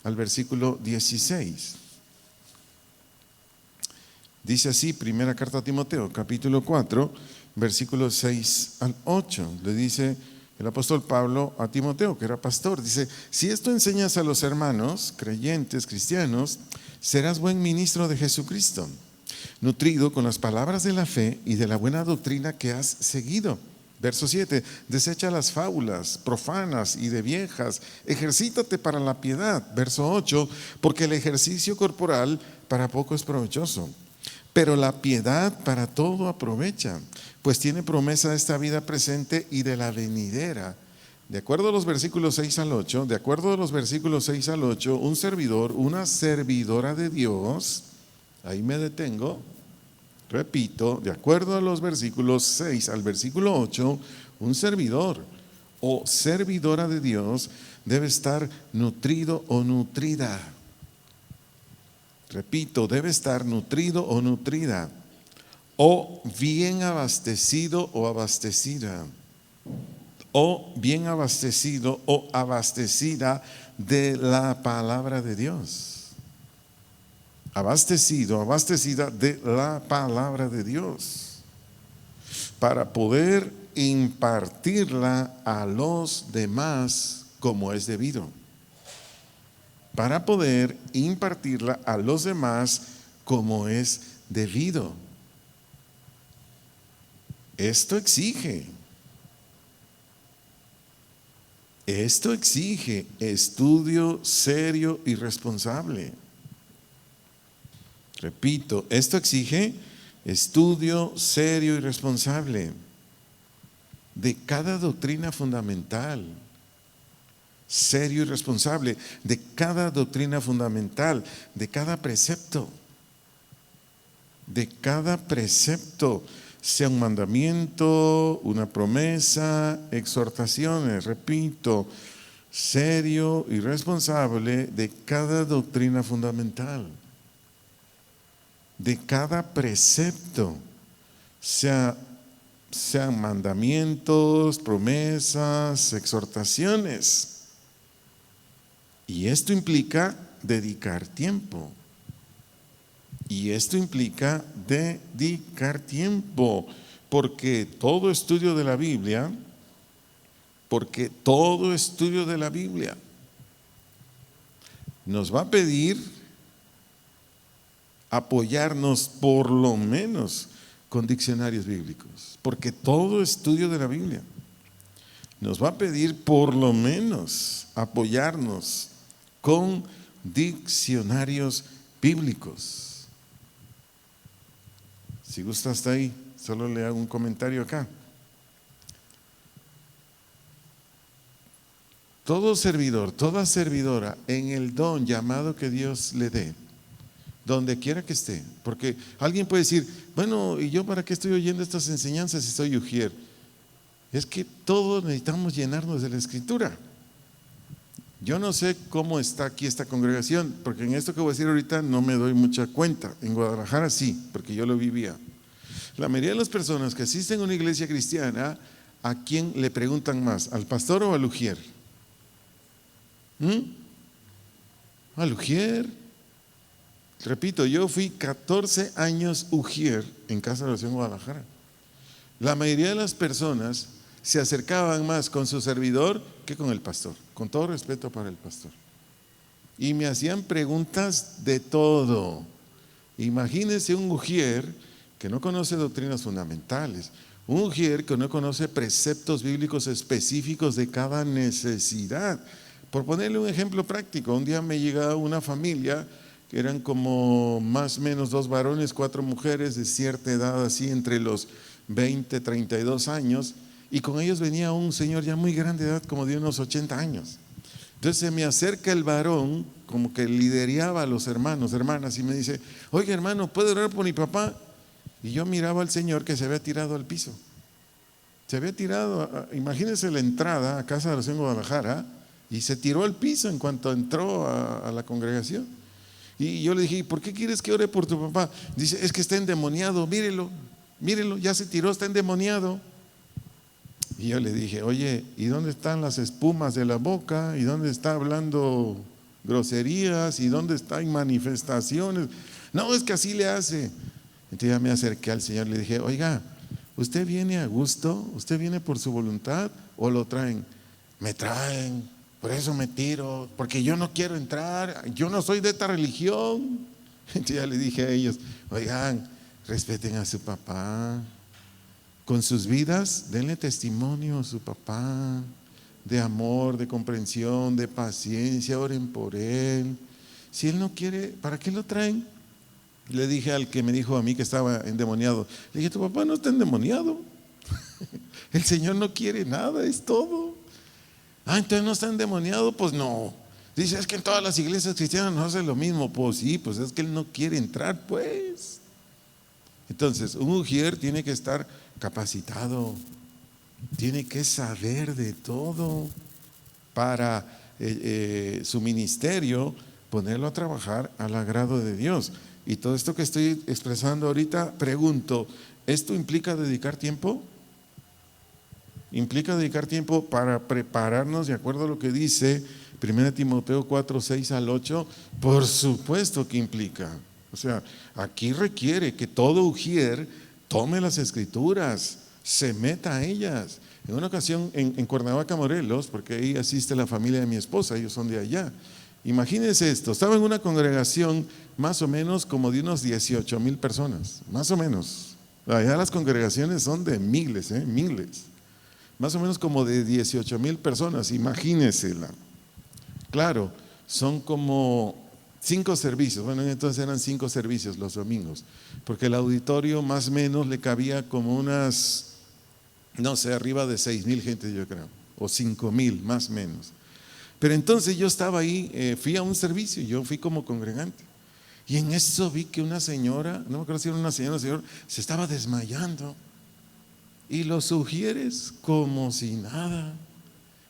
Speaker 1: al versículo 16. Dice así, primera carta a Timoteo, capítulo 4, versículos 6 al 8. Le dice el apóstol Pablo a Timoteo, que era pastor, dice, si esto enseñas a los hermanos, creyentes, cristianos, serás buen ministro de Jesucristo, nutrido con las palabras de la fe y de la buena doctrina que has seguido. Verso 7, desecha las fábulas profanas y de viejas, ejercítate para la piedad. Verso 8, porque el ejercicio corporal para poco es provechoso, pero la piedad para todo aprovecha, pues tiene promesa de esta vida presente y de la venidera. De acuerdo a los versículos 6 al 8, de acuerdo a los versículos 6 al 8, un servidor, una servidora de Dios, ahí me detengo, repito, de acuerdo a los versículos 6 al versículo 8, un servidor o servidora de Dios debe estar nutrido o nutrida. Repito, debe estar nutrido o nutrida, o bien abastecido o abastecida, o bien abastecido o abastecida de la palabra de Dios. Abastecido, abastecida de la palabra de Dios, para poder impartirla a los demás como es debido. para poder impartirla a los demás como es debido. Esto exige estudio serio y responsable. Repito, esto exige estudio serio y responsable de cada doctrina fundamental. Serio y responsable de cada doctrina fundamental, de cada precepto. Sea un mandamiento, una promesa, exhortaciones, repito, serio y responsable de cada doctrina fundamental, de cada precepto, sean mandamientos, promesas, exhortaciones. Y esto implica dedicar tiempo. Porque todo estudio de la Biblia, nos va a pedir apoyarnos por lo menos con diccionarios bíblicos. Porque todo estudio de la Biblia nos va a pedir por lo menos apoyarnos con diccionarios bíblicos. Si gusta hasta ahí, solo le hago un comentario acá. Todo servidor, toda servidora, en el don llamado que Dios le dé, donde quiera que esté, porque alguien puede decir, bueno, ¿y yo para qué estoy oyendo estas enseñanzas si soy ujier? Es que todos necesitamos llenarnos de la Escritura. Yo no sé cómo está aquí esta congregación, porque en esto que voy a decir ahorita no me doy mucha cuenta. En Guadalajara sí, porque yo lo vivía. La mayoría de las personas que asisten a una iglesia cristiana, ¿a quién le preguntan más? ¿Al pastor o al ujier? ¿Al ujier? Repito, yo fui 14 años ujier en Casa de Oración Guadalajara. La mayoría de las personas se acercaban más con su servidor que con el pastor, con todo respeto para el pastor. Y me hacían preguntas de todo. Imagínense un ujier que no conoce doctrinas fundamentales, un ujier que no conoce preceptos bíblicos específicos de cada necesidad. Por ponerle un ejemplo práctico, un día me llegaba una familia que eran como más o menos 2 varones, 4 mujeres de cierta edad, así entre los 20, 32 años, y con ellos venía un señor ya muy grande de edad, como de unos 80 años. Entonces se me acerca el varón, como que lideraba a los hermanos, hermanas, y me dice, oiga hermano, ¿puede orar por mi papá? Y yo miraba al señor que se había tirado al piso. Se había tirado, imagínense la entrada a Casa de Oración Guadalajara, y se tiró al piso en cuanto entró a la congregación. Y yo le dije, ¿por qué quieres que ore por tu papá? Dice, es que está endemoniado, mírelo, ya se tiró, está endemoniado. Y yo le dije, oye, ¿y dónde están las espumas de la boca? ¿Y dónde está hablando groserías? ¿Y dónde están manifestaciones? No, es que así le hace. Entonces ya me acerqué al Señor y le dije, oiga, ¿usted viene a gusto? ¿Usted viene por su voluntad o lo traen? Me traen, por eso me tiro, porque yo no quiero entrar, yo no soy de esta religión. Entonces ya le dije a ellos, oigan, respeten a su papá. Con sus vidas, denle testimonio a su papá, de amor, de comprensión, de paciencia, oren por él. Si él no quiere, ¿para qué lo traen? Le dije al que me dijo a mí que estaba endemoniado, le dije, tu papá no está endemoniado. El Señor no quiere nada, es todo. Entonces no está endemoniado, pues no. Dice, es que en todas las iglesias cristianas no hacen lo mismo. Pues sí, pues es que él no quiere entrar, pues. Entonces, un ujier tiene que estar capacitado, tiene que saber de todo para su ministerio, ponerlo a trabajar al agrado de Dios. Y todo esto que estoy expresando ahorita, pregunto, ¿esto implica dedicar tiempo? ¿Implica dedicar tiempo para prepararnos de acuerdo a lo que dice 1 Timoteo 4, 6 al 8? Por supuesto que implica. O sea, aquí requiere que todo ujier tome las escrituras, se meta a ellas. En una ocasión en Cuernavaca, Morelos, porque ahí asiste la familia de mi esposa, ellos son de allá, Imagínense esto, estaba en una congregación más o menos como de unos 18,000 personas, más o menos. Allá las congregaciones son de miles, miles. Más o menos como de 18,000 personas, imagínensela. Claro, son como 5 servicios, bueno, entonces eran 5 servicios los domingos, porque el auditorio más o menos le cabía como unas, no sé, arriba de 6,000 gente yo creo, o 5,000 más o menos. Pero entonces yo estaba ahí, fui a un servicio, yo fui como congregante. Y en eso vi que una señora, no me acuerdo si era una señora o un señor, se estaba desmayando. Y los ujieres como si nada.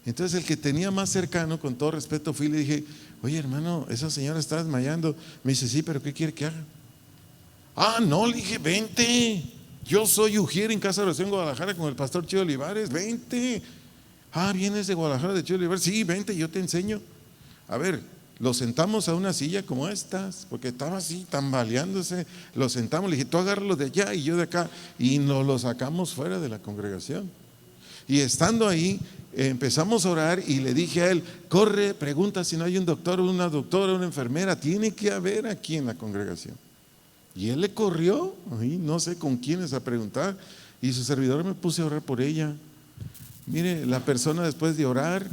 Speaker 1: Entonces el que tenía más cercano, con todo respeto, fui y le dije: oye hermano, esa señora está desmayando. Me dice: sí, pero ¿qué quiere que haga? Ah, no, le dije: vente. Yo soy ujier en Casa de Oración Guadalajara con el pastor Chío Olivares, vente. Ah, ¿vienes de Guadalajara, de Chío Olivares? Sí, vente, yo te enseño. A ver, lo sentamos a una silla como estas, porque estaba así tambaleándose. Lo sentamos, le dije: tú agárralo de allá y yo de acá, y nos lo sacamos fuera de la congregación. Y estando ahí, empezamos a orar y le dije a él: corre, pregunta si no hay un doctor, una doctora, una enfermera, tiene que haber aquí en la congregación. Y él le corrió, y no sé con quiénes, a preguntar, y su servidor me puse a orar por ella. Mire, la persona después de orar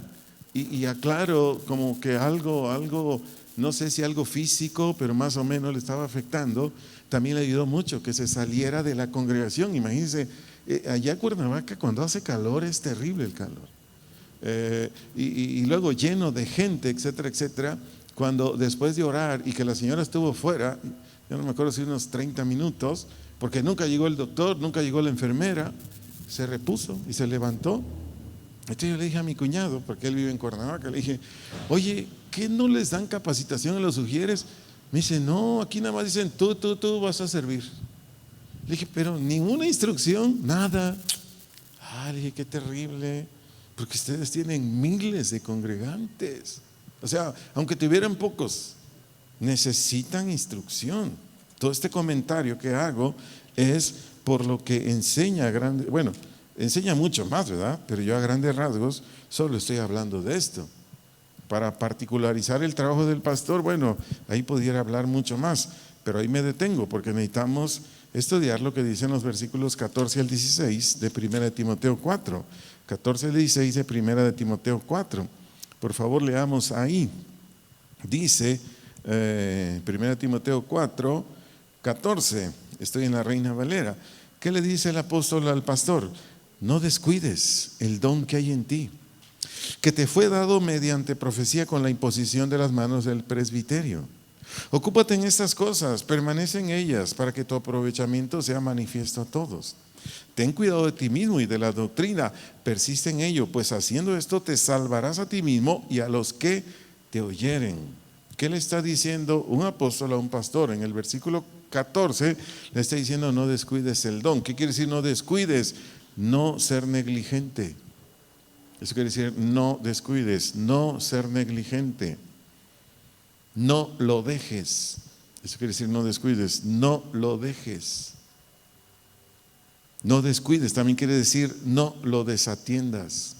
Speaker 1: y aclaro como que algo, no sé si algo físico, pero más o menos le estaba afectando, también le ayudó mucho que se saliera de la congregación. Imagínense, allá en Cuernavaca cuando hace calor es terrible el calor. Y luego lleno de gente, etcétera, etcétera. Cuando después de orar y que la señora estuvo fuera, yo no me acuerdo si unos 30 minutos, porque nunca llegó el doctor, nunca llegó la enfermera, se repuso y se levantó. Entonces yo le dije a mi cuñado, porque él vive en Cuernavaca, le dije: oye, ¿qué no les dan capacitación a los ujieres? Me dice: no, aquí nada más dicen tú vas a servir. Le dije: pero ninguna instrucción, nada. Ah, le dije: qué terrible, porque ustedes tienen miles de congregantes. O sea, aunque tuvieran pocos, necesitan instrucción. Todo este comentario que hago es por lo que enseña grande, bueno, enseña mucho más, ¿verdad? Pero yo a grandes rasgos solo estoy hablando de esto. Para particularizar el trabajo del pastor, bueno, ahí pudiera hablar mucho más, pero ahí me detengo porque necesitamos estudiar lo que dicen los versículos 14 al 16 de 1 Timoteo 4. 14 al 16 de 1 Timoteo 4. Por favor, leamos ahí. Dice 1 Timoteo 4, 14. Estoy en la Reina Valera. ¿Qué le dice el apóstol al pastor? No descuides el don que hay en ti, que te fue dado mediante profecía con la imposición de las manos del presbiterio. Ocúpate en estas cosas, permanece en ellas, para que tu aprovechamiento sea manifiesto a todos. Ten cuidado de ti mismo y de la doctrina, persiste en ello, pues haciendo esto te salvarás a ti mismo y a los que te oyeren. ¿Qué le está diciendo un apóstol a un pastor? En el versículo 14 le está diciendo: no descuides el don. ¿Qué quiere decir no descuides? No ser negligente. Eso quiere decir no descuides, no ser negligente. No lo dejes. Eso quiere decir no descuides, no lo dejes. No descuides también quiere decir no lo desatiendas.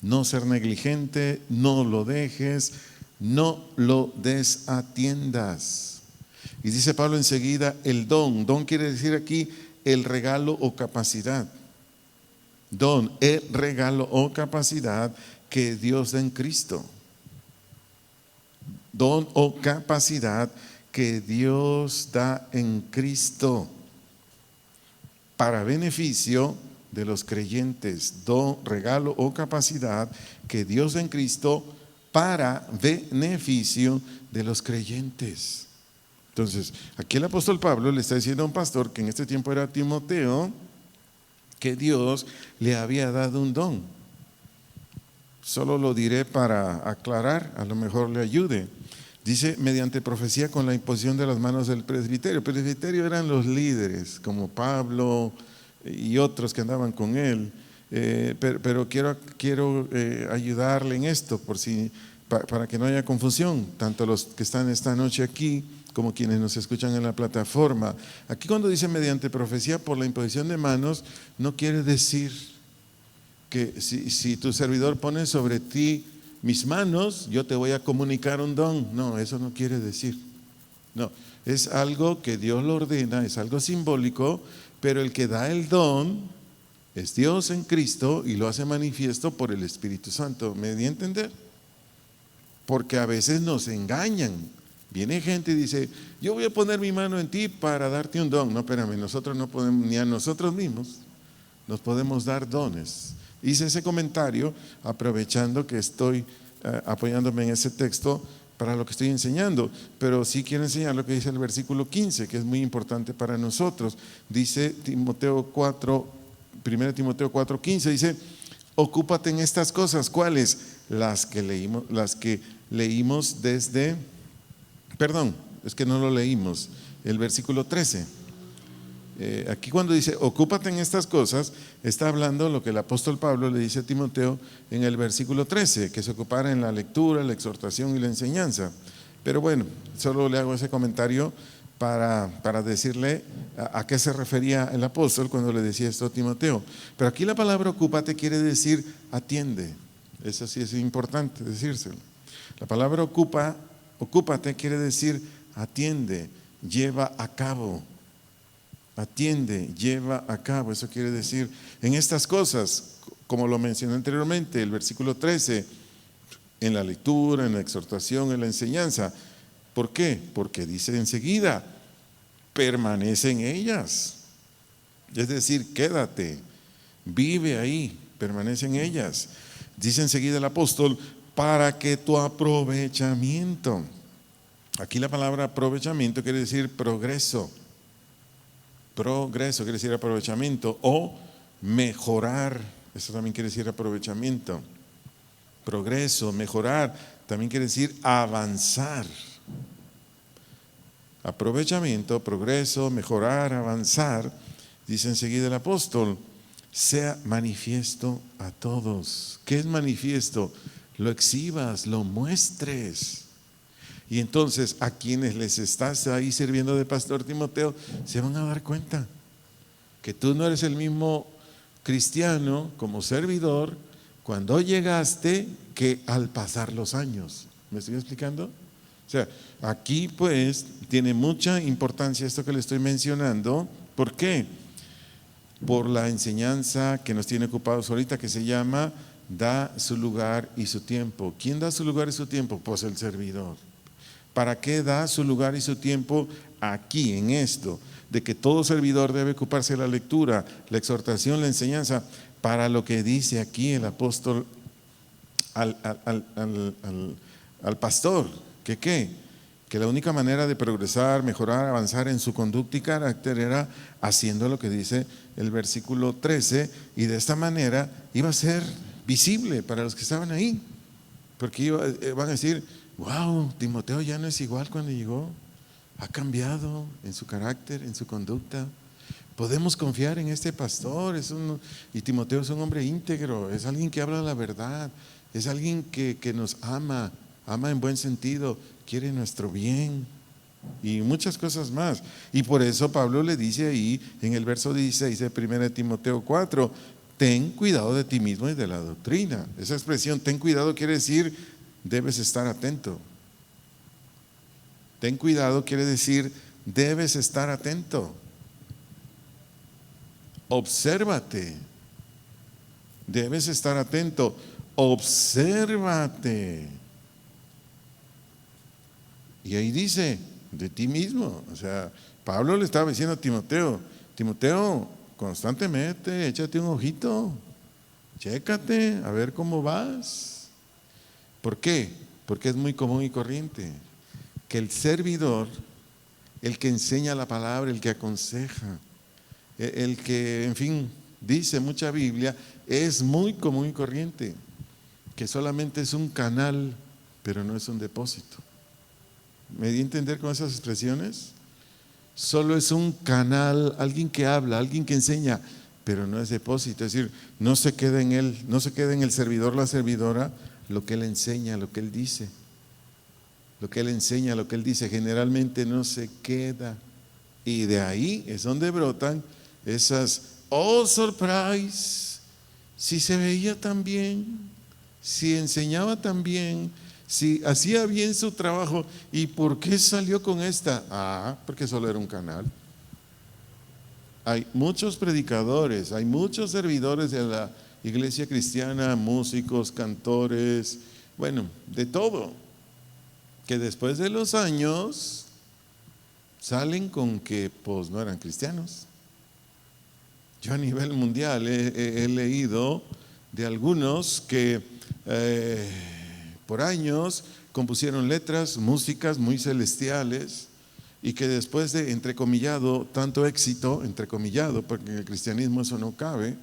Speaker 1: No ser negligente, no lo dejes, no lo desatiendas. Y dice Pablo enseguida el don. Don quiere decir aquí el regalo o capacidad. Don, el regalo o capacidad que Dios da en Cristo. Don o capacidad que Dios da en Cristo para beneficio de los creyentes. Don, regalo o capacidad que Dios da en Cristo para beneficio de los creyentes. Entonces, aquí el apóstol Pablo le está diciendo a un pastor que en este tiempo era Timoteo, que Dios le había dado un don. Solo lo diré para aclarar, a lo mejor le ayude. Dice, mediante profecía con la imposición de las manos del presbiterio. El presbiterio eran los líderes, como Pablo y otros que andaban con él. Pero quiero ayudarle en esto, para que no haya confusión, tanto los que están esta noche aquí como quienes nos escuchan en la plataforma. Aquí cuando dice mediante profecía por la imposición de manos, no quiere decir que si tu servidor pone sobre ti mis manos, yo te voy a comunicar un don. No, eso no quiere decir. No, es algo que Dios lo ordena, es algo simbólico, pero el que da el don es Dios en Cristo y lo hace manifiesto por el Espíritu Santo. ¿Me di a entender? Porque a veces nos engañan. Viene gente y dice, yo voy a poner mi mano en ti para darte un don. No, espérame, nosotros no podemos, ni a nosotros mismos nos podemos dar dones. Hice ese comentario aprovechando que estoy apoyándome en ese texto para lo que estoy enseñando, pero sí quiero enseñar lo que dice el versículo 15, que es muy importante para nosotros. Dice Timoteo 4, 1 Timoteo 4:15, dice, ocúpate en estas cosas. ¿Cuáles? Las que leímos desde, perdón, es que no lo leímos, el versículo 13. Aquí cuando dice ocúpate en estas cosas, está hablando lo que el apóstol Pablo le dice a Timoteo en el versículo 13, que se ocupara en la lectura, la exhortación y la enseñanza. Pero bueno, solo le hago ese comentario para decirle a qué se refería el apóstol cuando le decía esto a Timoteo. Pero aquí la palabra ocúpate quiere decir atiende. Eso sí es importante decírselo. La palabra ocúpate quiere decir atiende, lleva a cabo. Atiende, lleva a cabo. Eso quiere decir en estas cosas, como lo mencioné anteriormente, el versículo 13, en la lectura, en la exhortación, en la enseñanza. ¿Por qué? Porque dice enseguida, permanece en ellas. Es decir, quédate, vive ahí, permanece en ellas. Dice enseguida el apóstol, para que tu aprovechamiento. Aquí la palabra aprovechamiento quiere decir progreso. Progreso quiere decir aprovechamiento, o mejorar, eso también quiere decir aprovechamiento. Progreso, mejorar, también quiere decir avanzar. Aprovechamiento, progreso, mejorar, avanzar. Dice enseguida el apóstol, sea manifiesto a todos. ¿Qué es manifiesto? Lo exhibas, lo muestres. Y entonces a quienes les estás ahí sirviendo de pastor, Timoteo, se van a dar cuenta que tú no eres el mismo cristiano como servidor cuando llegaste que al pasar los años. ¿Me estoy explicando? O sea, aquí pues tiene mucha importancia esto que le estoy mencionando. ¿Por qué? Por la enseñanza que nos tiene ocupados ahorita, que se llama da su lugar y su tiempo. ¿Quién da su lugar y su tiempo? Pues el servidor. ¿Para qué da su lugar y su tiempo aquí, en esto? De que todo servidor debe ocuparse de la lectura, la exhortación, la enseñanza, para lo que dice aquí el apóstol al pastor. ¿Que qué? Que la única manera de progresar, mejorar, avanzar en su conducta y carácter era haciendo lo que dice el versículo 13, y de esta manera iba a ser visible para los que estaban ahí, porque van a decir, wow, Timoteo ya no es igual cuando llegó, ha cambiado en su carácter, en su conducta. Podemos confiar en este pastor, y Timoteo es un hombre íntegro, es alguien que habla la verdad, es alguien que nos ama en buen sentido, quiere nuestro bien y muchas cosas más. Y por eso Pablo le dice ahí en el verso 16 de 1 Timoteo 4, ten cuidado de ti mismo y de la doctrina. Esa expresión, ten cuidado, quiere decir, debes estar atento. Ten cuidado quiere decir, debes estar atento. Obsérvate. Debes estar atento. Obsérvate. Y ahí dice, de ti mismo. O sea, Pablo le estaba diciendo a Timoteo, Timoteo, constantemente échate un ojito, chécate, a ver cómo vas. ¿Por qué? Porque es muy común y corriente que el servidor, el que enseña la palabra, el que aconseja, el que, en fin, dice mucha Biblia, es muy común y corriente que solamente es un canal, pero no es un depósito. ¿Me di a entender con esas expresiones? Solo es un canal, alguien que habla, alguien que enseña, pero no es depósito. Es decir, no se queda en él, no se queda en el servidor, la servidora, lo que él enseña, lo que él dice. Lo que él enseña, lo que él dice, generalmente no se queda. Y de ahí es donde brotan esas, oh surprise, si se veía tan bien, si enseñaba tan bien, si hacía bien su trabajo, ¿y por qué salió con esta? Porque solo era un canal. Hay muchos predicadores, hay muchos servidores de la iglesia cristiana, músicos, cantores, bueno, de todo, que después de los años salen con que pues no eran cristianos. Yo a nivel mundial he leído de algunos que por años compusieron letras, músicas muy celestiales, y que después de, entrecomillado, tanto éxito, entrecomillado, porque en el cristianismo eso no cabe,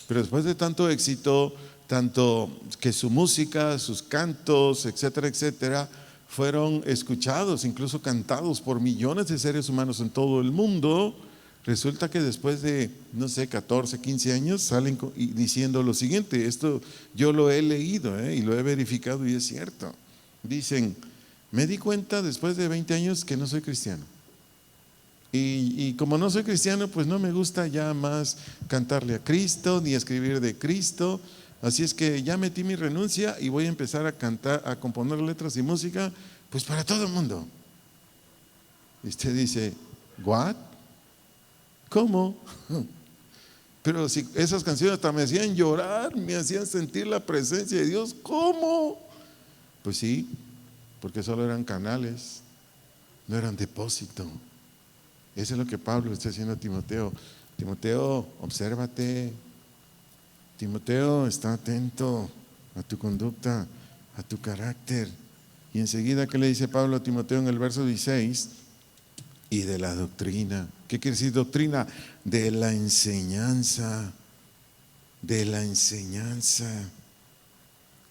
Speaker 1: pero después de tanto éxito, tanto que su música, sus cantos, etcétera, etcétera, fueron escuchados, incluso cantados por millones de seres humanos en todo el mundo, resulta que después de, no sé, 14, 15 años salen diciendo lo siguiente. Esto yo lo he leído y lo he verificado y es cierto. Dicen: me di cuenta después de 20 años que no soy cristiano. Y como no soy cristiano, pues no me gusta ya más cantarle a Cristo ni escribir de Cristo. Así es que ya metí mi renuncia y voy a empezar a cantar, a componer letras y música, pues para todo el mundo. Y usted dice: ¿what? ¿Cómo? Pero si esas canciones hasta me hacían llorar, me hacían sentir la presencia de Dios, ¿cómo? Pues sí, porque solo eran canales, no eran depósito. Eso es lo que Pablo está diciendo a Timoteo. Timoteo, obsérvate. Timoteo, está atento a tu conducta, a tu carácter. Y enseguida, ¿qué le dice Pablo a Timoteo en el verso 16? Y de la doctrina. ¿Qué quiere decir doctrina? De la enseñanza. De la enseñanza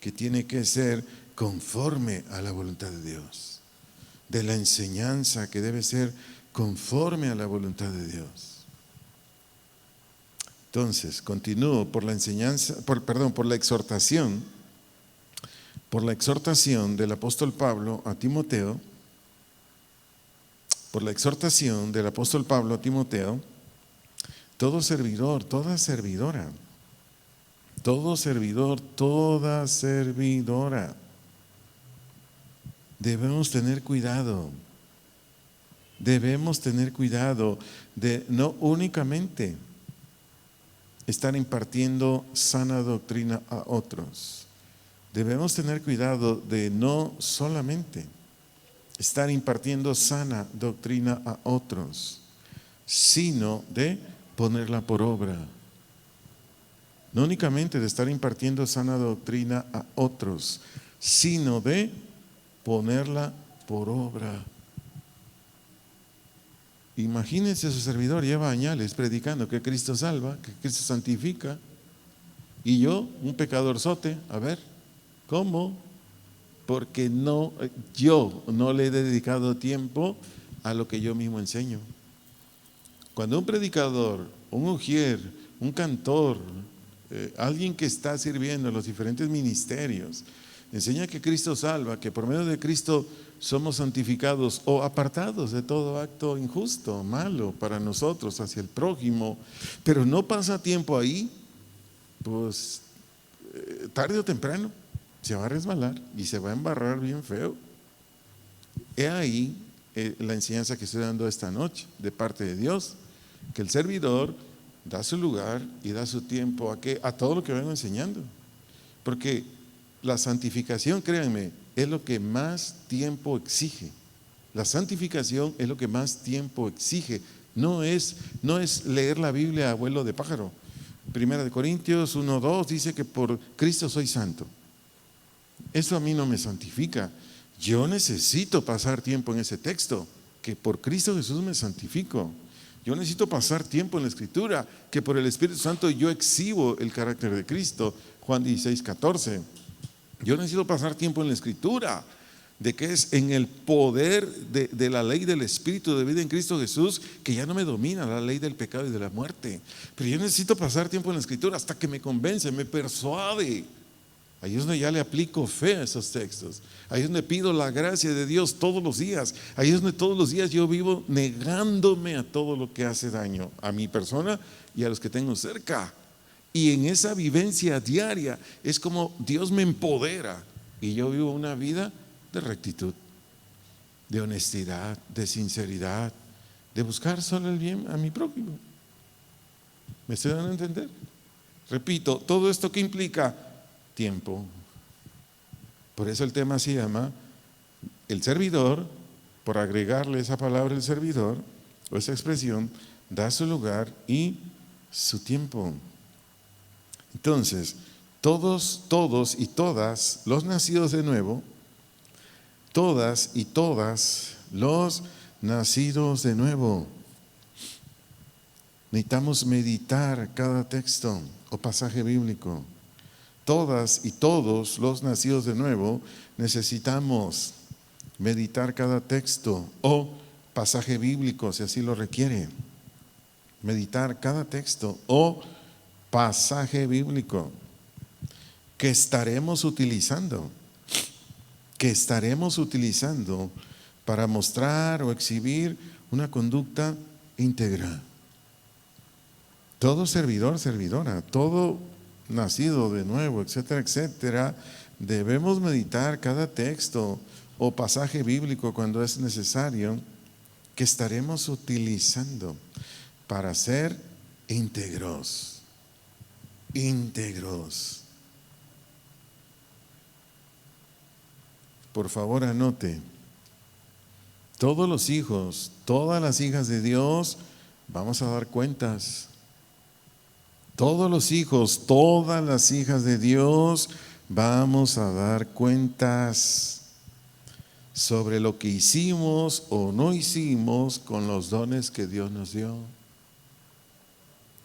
Speaker 1: que tiene que ser conforme a la voluntad de Dios. De la enseñanza que debe ser conforme a la voluntad de Dios. Entonces, continúo por la enseñanza, por la exhortación del apóstol Pablo a Timoteo. Por la exhortación del apóstol Pablo a Timoteo, todo servidor, toda servidora, todo servidor, toda servidora, debemos tener cuidado de no únicamente estar impartiendo sana doctrina a otros. Debemos tener cuidado de no solamente estar impartiendo sana doctrina a otros, sino de ponerla por obra. No únicamente de estar impartiendo sana doctrina a otros, sino de ponerla por obra. Imagínense, su servidor lleva años predicando que Cristo salva, que Cristo santifica, y yo, un pecadorzote, a ver, ¿cómo? Porque yo no le he dedicado tiempo a lo que yo mismo enseño. Cuando un predicador, un ujier, un cantor, alguien que está sirviendo en los diferentes ministerios, enseña que Cristo salva, que por medio de Cristo somos santificados o apartados de todo acto injusto, malo para nosotros, hacia el prójimo, pero no pasa tiempo ahí, pues tarde o temprano se va a resbalar y se va a embarrar bien feo. He ahí la enseñanza que estoy dando esta noche de parte de Dios, que el servidor da su lugar y da su tiempo a todo lo que vengo enseñando, porque la santificación, créanme, es lo que más tiempo exige. La santificación es lo que más tiempo exige. No es leer la Biblia a vuelo de pájaro. Primera de Corintios 1:2 dice que por Cristo soy santo. Eso a mí no me santifica. Yo necesito pasar tiempo en ese texto, que por Cristo Jesús me santifico. Yo necesito pasar tiempo en la Escritura, que por el Espíritu Santo yo exhibo el carácter de Cristo. Juan 16:14. Yo necesito pasar tiempo en la Escritura, de que es en el poder de la ley del Espíritu de vida en Cristo Jesús, que ya no me domina la ley del pecado y de la muerte. Pero yo necesito pasar tiempo en la Escritura hasta que me convence, me persuade. Ahí es donde ya le aplico fe a esos textos. Ahí es donde pido la gracia de Dios todos los días. Ahí es donde todos los días yo vivo negándome a todo lo que hace daño a mi persona y a los que tengo cerca. Y en esa vivencia diaria es como Dios me empodera y yo vivo una vida de rectitud, de honestidad, de sinceridad, de buscar solo el bien a mi prójimo. ¿Me estoy dando a entender? Repito, todo esto que implica tiempo. Por eso el tema se llama el servidor, por agregarle esa palabra el servidor o esa expresión, da su lugar y su tiempo. Entonces, todos y todas los nacidos de nuevo, todas y todas los nacidos de nuevo, necesitamos meditar cada texto o pasaje bíblico. Todas y todos los nacidos de nuevo necesitamos meditar cada texto o pasaje bíblico, si así lo requiere. Meditar cada texto o pasaje bíblico que estaremos utilizando para mostrar o exhibir una conducta íntegra. Todo servidor, servidora, todo nacido de nuevo, etcétera, etcétera, debemos meditar cada texto o pasaje bíblico cuando es necesario, que estaremos utilizando para ser íntegros. Por favor, anote, todos los hijos, todas las hijas de Dios, vamos a dar cuentas. Todos los hijos, todas las hijas de Dios, vamos a dar cuentas sobre lo que hicimos o no hicimos con los dones que Dios nos dio.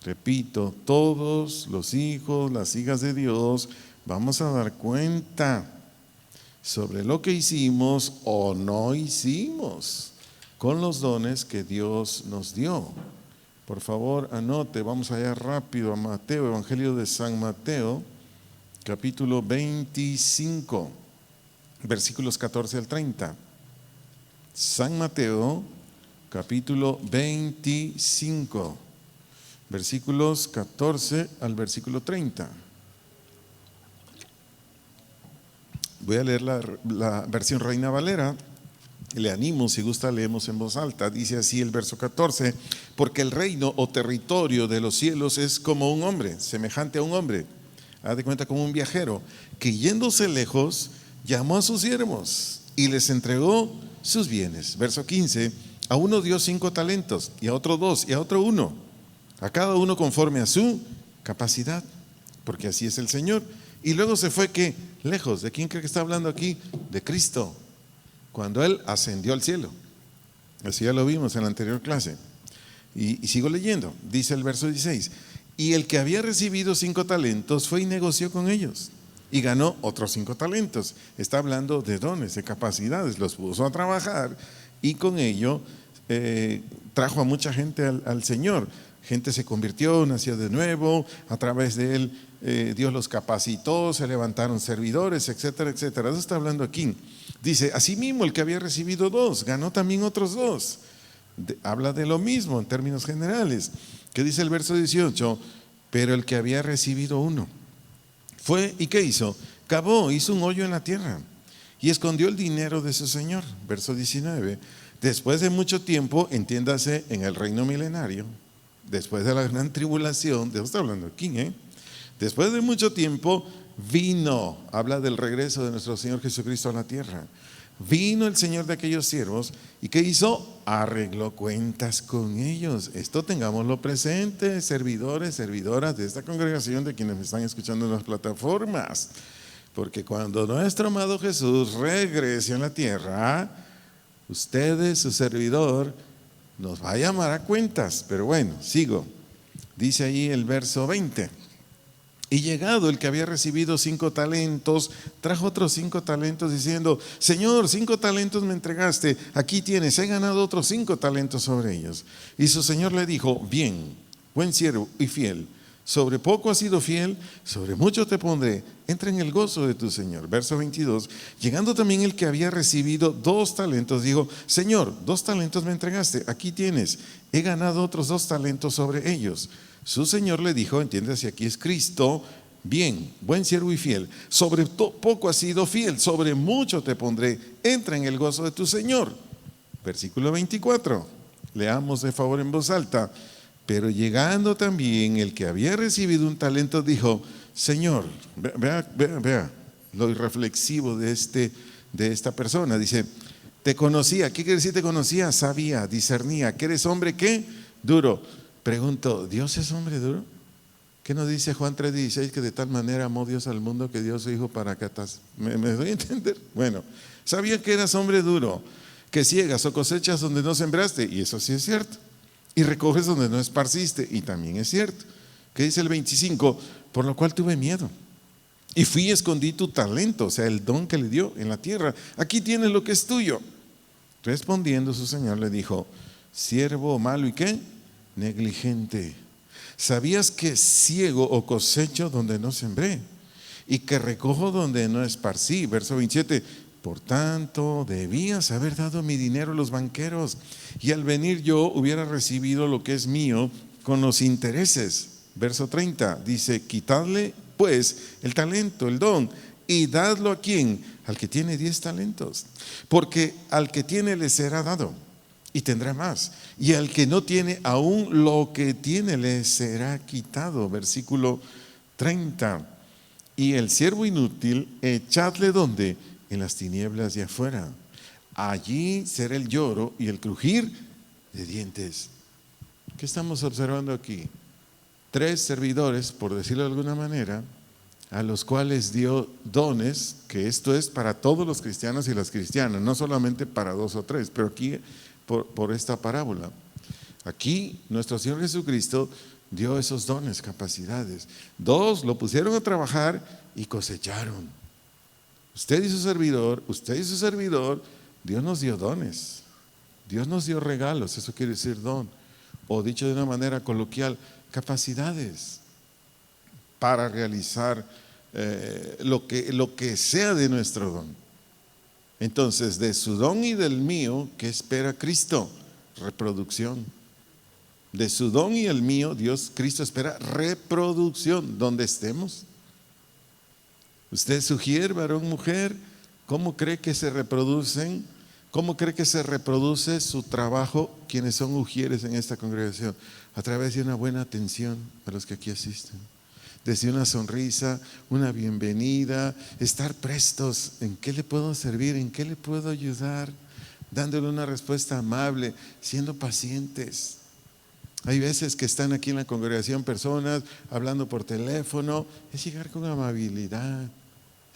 Speaker 1: Repito, todos los hijos, las hijas de Dios, vamos a dar cuenta sobre lo que hicimos o no hicimos con los dones que Dios nos dio. Por favor, anote, vamos allá rápido a Mateo, Evangelio de San Mateo, capítulo 25, versículos 14 al 30. San Mateo, capítulo 25, versículos 14 al versículo 30. Voy a leer la versión Reina Valera. Le animo, si gusta leemos en voz alta. Dice así el verso 14: porque el reino o territorio de los cielos es como un hombre, semejante a un hombre, haz de cuenta como un viajero, que yéndose lejos llamó a sus siervos y les entregó sus bienes. Verso 15: a uno dio 5 talentos, y a otro 2, y a otro 1, a cada uno conforme a su capacidad, porque así es el Señor. Y luego se fue, ¿qué? Lejos. ¿De quién cree que está hablando aquí? De Cristo, cuando Él ascendió al cielo. Así ya lo vimos en la anterior clase. Y sigo leyendo. Dice el verso 16: y el que había recibido 5 talentos fue y negoció con ellos y ganó otros 5 talentos. Está hablando de dones, de capacidades. Los puso a trabajar y con ello trajo a mucha gente al Señor. Gente se convirtió, nació de nuevo, a través de él Dios los capacitó, se levantaron servidores, etcétera, etcétera. Eso está hablando aquí. Dice, asimismo el que había recibido 2, ganó también otros 2. Habla de lo mismo en términos generales. ¿Qué dice el verso 18? Pero el que había recibido 1 fue, ¿y qué hizo? Cavó, hizo un hoyo en la tierra y escondió el dinero de su señor. Verso 19: después de mucho tiempo, entiéndase en el reino milenario, después de la gran tribulación, de eso está hablando aquí, después de mucho tiempo vino, habla del regreso de nuestro Señor Jesucristo a la tierra. Vino el Señor de aquellos siervos y ¿qué hizo? Arregló cuentas con ellos. Esto tengámoslo presente, servidores, servidoras de esta congregación, de quienes me están escuchando en las plataformas, porque cuando nuestro amado Jesús regrese a la tierra, ustedes, su servidor, nos va a llamar a cuentas. Pero bueno, sigo. Dice ahí el verso 20: y llegado el que había recibido 5 talentos, trajo otros 5 talentos diciendo, Señor, 5 talentos me entregaste, aquí tienes, he ganado otros 5 talentos sobre ellos. Y su Señor le dijo, bien, buen siervo y fiel, sobre poco has sido fiel, sobre mucho te pondré, entra en el gozo de tu Señor. Verso 22, llegando también el que había recibido 2 talentos, dijo, Señor, 2 talentos me entregaste, aquí tienes, he ganado otros 2 talentos sobre ellos. Su señor le dijo, entiéndase, aquí es Cristo: bien, buen siervo y fiel, sobre poco has sido fiel, sobre mucho te pondré, entra en el gozo de tu señor. Versículo 24, leamos de favor en voz alta. Pero llegando también el que había recibido un talento, dijo: Señor, vea lo irreflexivo de esta persona. Dice: te conocía. ¿Qué quiere decir te conocía? Sabía, discernía que eres hombre, ¿qué? Duro. Pregunto, ¿Dios es hombre duro? ¿Qué nos dice Juan 3:16? Que de tal manera amó Dios al mundo que dio su hijo para que ¿Me doy a entender? Bueno, sabía que eras hombre duro, que ciegas o cosechas donde no sembraste, y eso sí es cierto, y recoges donde no esparciste, y también es cierto. ¿Qué dice el 25? Por lo cual tuve miedo y fui y escondí tu talento, o sea, el don que le dio en la tierra. Aquí tienes lo que es tuyo. Respondiendo su señor le dijo: siervo malo y ¿qué? Negligente. ¿Sabías que ciego o cosecho donde no sembré y que recojo donde no esparcí? Verso 27. Por tanto, debías haber dado mi dinero a los banqueros, y al venir yo hubiera recibido lo que es mío con los intereses. Verso 30 dice: quitadle pues el talento, el don, y dadlo ¿a quién? Al que tiene 10 talentos. Porque al que tiene le será dado y tendrá más, y al que no tiene, aún lo que tiene le será quitado. Versículo 30. Y el siervo inútil, echadle ¿dónde? En las tinieblas de afuera. Allí será el lloro y el crujir de dientes. ¿Qué estamos observando aquí? 3 servidores, por decirlo de alguna manera, a los cuales dio dones, que esto es para todos los cristianos y las cristianas, no solamente para 2 o 3, pero aquí por esta parábola. Aquí nuestro Señor Jesucristo dio esos dones, capacidades. 2 lo pusieron a trabajar y cosecharon. Usted y su servidor, Dios nos dio dones, Dios nos dio regalos, eso quiere decir don, o dicho de una manera coloquial, capacidades para realizar lo que sea de nuestro don. Entonces, de su don y del mío, ¿qué espera Cristo? Reproducción. De su don y el mío, Cristo espera reproducción, donde estemos. Usted sugiere, varón, mujer, ¿cómo cree que se reproducen? ¿Cómo cree que se reproduce su trabajo quienes son ujieres en esta congregación? A través de una buena atención a los que aquí asisten. Desde una sonrisa, una bienvenida, estar prestos. ¿En qué le puedo servir? ¿En qué le puedo ayudar? Dándole una respuesta amable, siendo pacientes. Hay veces que están aquí en la congregación personas hablando por teléfono. Es llegar con amabilidad.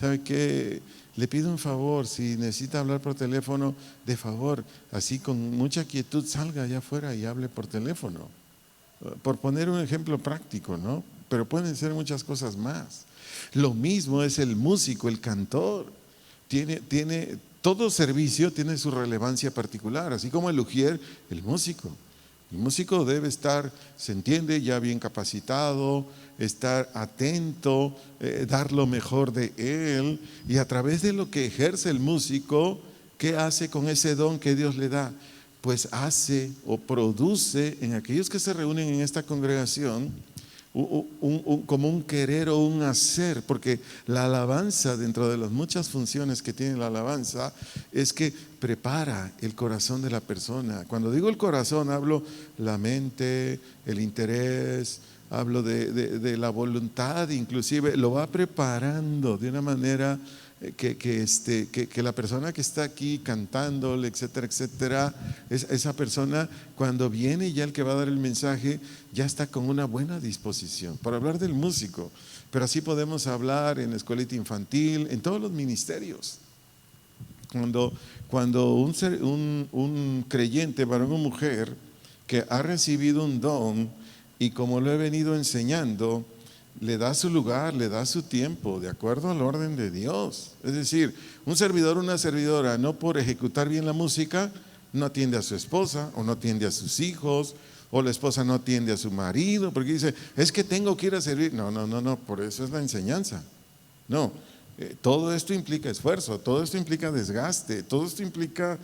Speaker 1: ¿Sabe qué? Le pido un favor, si necesita hablar por teléfono, de favor, así con mucha quietud, salga allá afuera y hable por teléfono. Por poner un ejemplo práctico, ¿no? Pero pueden ser muchas cosas más. Lo mismo es el músico, el cantor. Todo servicio tiene su relevancia particular, así como el ujier, el músico. El músico debe estar, se entiende, ya bien capacitado, estar atento, dar lo mejor de él, y a través de lo que ejerce el músico, ¿qué hace con ese don que Dios le da? Pues hace o produce en aquellos que se reúnen en esta congregación como un querer o un hacer, porque la alabanza, dentro de las muchas funciones que tiene la alabanza, es que prepara el corazón de la persona. Cuando digo el corazón, hablo la mente, el interés, hablo de la voluntad, inclusive lo va preparando de una manera que la persona que está aquí cantándole, etcétera, etcétera, esa persona cuando viene, ya el que va a dar el mensaje ya está con una buena disposición. Para hablar del músico, pero así podemos hablar en la escuelita infantil, en todos los ministerios. Cuando un creyente, varón o mujer, que ha recibido un don, y como lo he venido enseñando, le da su lugar, le da su tiempo, de acuerdo al orden de Dios. Es decir, un servidor o una servidora, no por ejecutar bien la música, no atiende a su esposa, o no atiende a sus hijos, o la esposa no atiende a su marido, porque dice, es que tengo que ir a servir. No, por eso es la enseñanza. No, todo esto implica esfuerzo, todo esto implica desgaste, todo esto implica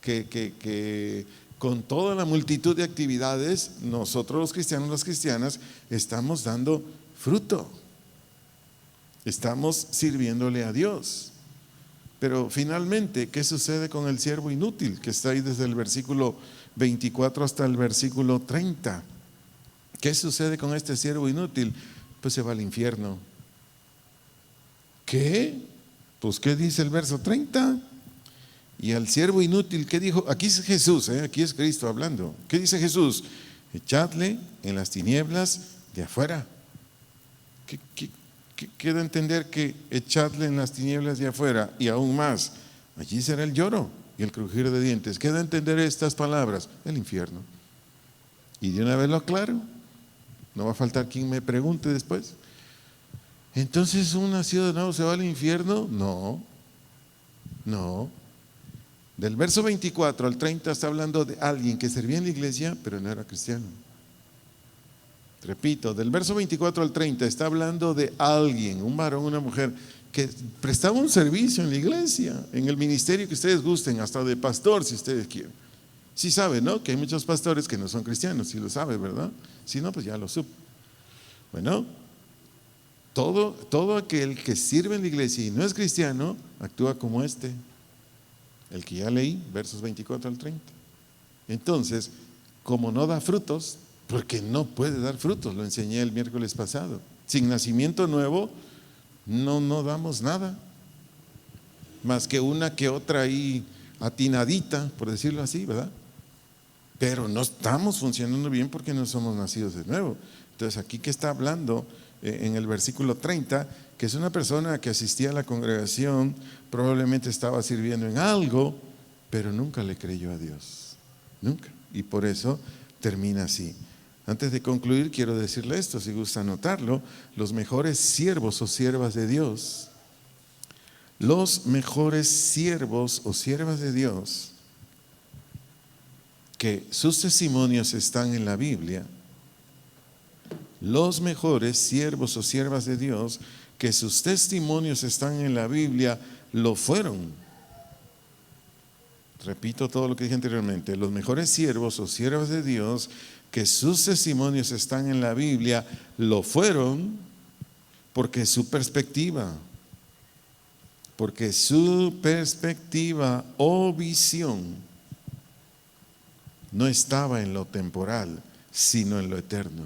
Speaker 1: que con toda la multitud de actividades, nosotros los cristianos, las cristianas, estamos dando fruto. Estamos sirviéndole a Dios. Pero finalmente, ¿qué sucede con el siervo inútil que está ahí desde el versículo 24 hasta el versículo 30? ¿Qué sucede con este siervo inútil? Pues se va al infierno. ¿Qué? Pues ¿qué dice el verso 30? Y al siervo inútil, ¿qué dijo? Aquí es Jesús, aquí es Cristo hablando. ¿Qué dice Jesús? Echadle en las tinieblas de afuera. ¿Qué da a entender que echadle en las tinieblas de afuera? Y aún más, allí será el lloro y el crujir de dientes. ¿Qué da a entender estas palabras? El infierno. Y de una vez lo aclaro, no va a faltar quien me pregunte después. Entonces, ¿un nacido de nuevo se va al infierno? No. Del verso 24 al 30 está hablando de alguien que servía en la iglesia, pero no era cristiano. Repito, del verso 24 al 30 está hablando de alguien, un varón, una mujer, que prestaba un servicio en la iglesia, en el ministerio que ustedes gusten, hasta de pastor si ustedes quieren. Sí saben, ¿no? Que hay muchos pastores que no son cristianos, sí lo sabe, ¿verdad? Si no, pues ya lo supo. Bueno, todo aquel que sirve en la iglesia y no es cristiano, actúa como el que ya leí, versos 24 al 30. Entonces, como no da frutos, porque no puede dar frutos, lo enseñé el miércoles pasado. Sin nacimiento nuevo, no damos nada, más que una que otra ahí atinadita, por decirlo así, ¿verdad? Pero no estamos funcionando bien porque no somos nacidos de nuevo. Entonces, aquí que está hablando en el versículo 30, que es una persona que asistía a la congregación, probablemente estaba sirviendo en algo, pero nunca le creyó a Dios, nunca, y por eso termina así. Antes de concluir, quiero decirle esto, si gusta anotarlo: los mejores siervos o siervas de Dios, los mejores siervos o siervas de Dios, que sus testimonios están en la Biblia, los mejores siervos o siervas de Dios, que sus testimonios están en la Biblia, lo fueron. Repito todo lo que dije anteriormente: los mejores siervos o siervas de Dios, que sus testimonios están en la Biblia, lo fueron porque su perspectiva o visión no estaba en lo temporal, sino en lo eterno.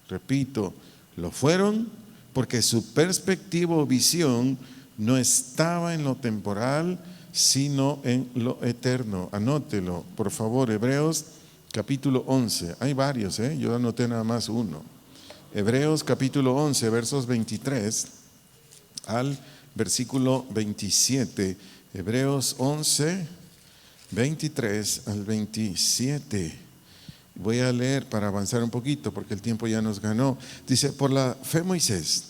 Speaker 1: Repito, lo fueron porque su perspectiva o visión no estaba en lo temporal, sino en lo eterno. Anótelo, por favor, Hebreos capítulo 11. Hay varios, yo anoté nada más uno. Hebreos capítulo 11, versos 23 al versículo 27. Hebreos 11, 23 al 27. Voy a leer para avanzar un poquito porque el tiempo ya nos ganó. Dice: por la fe Moisés,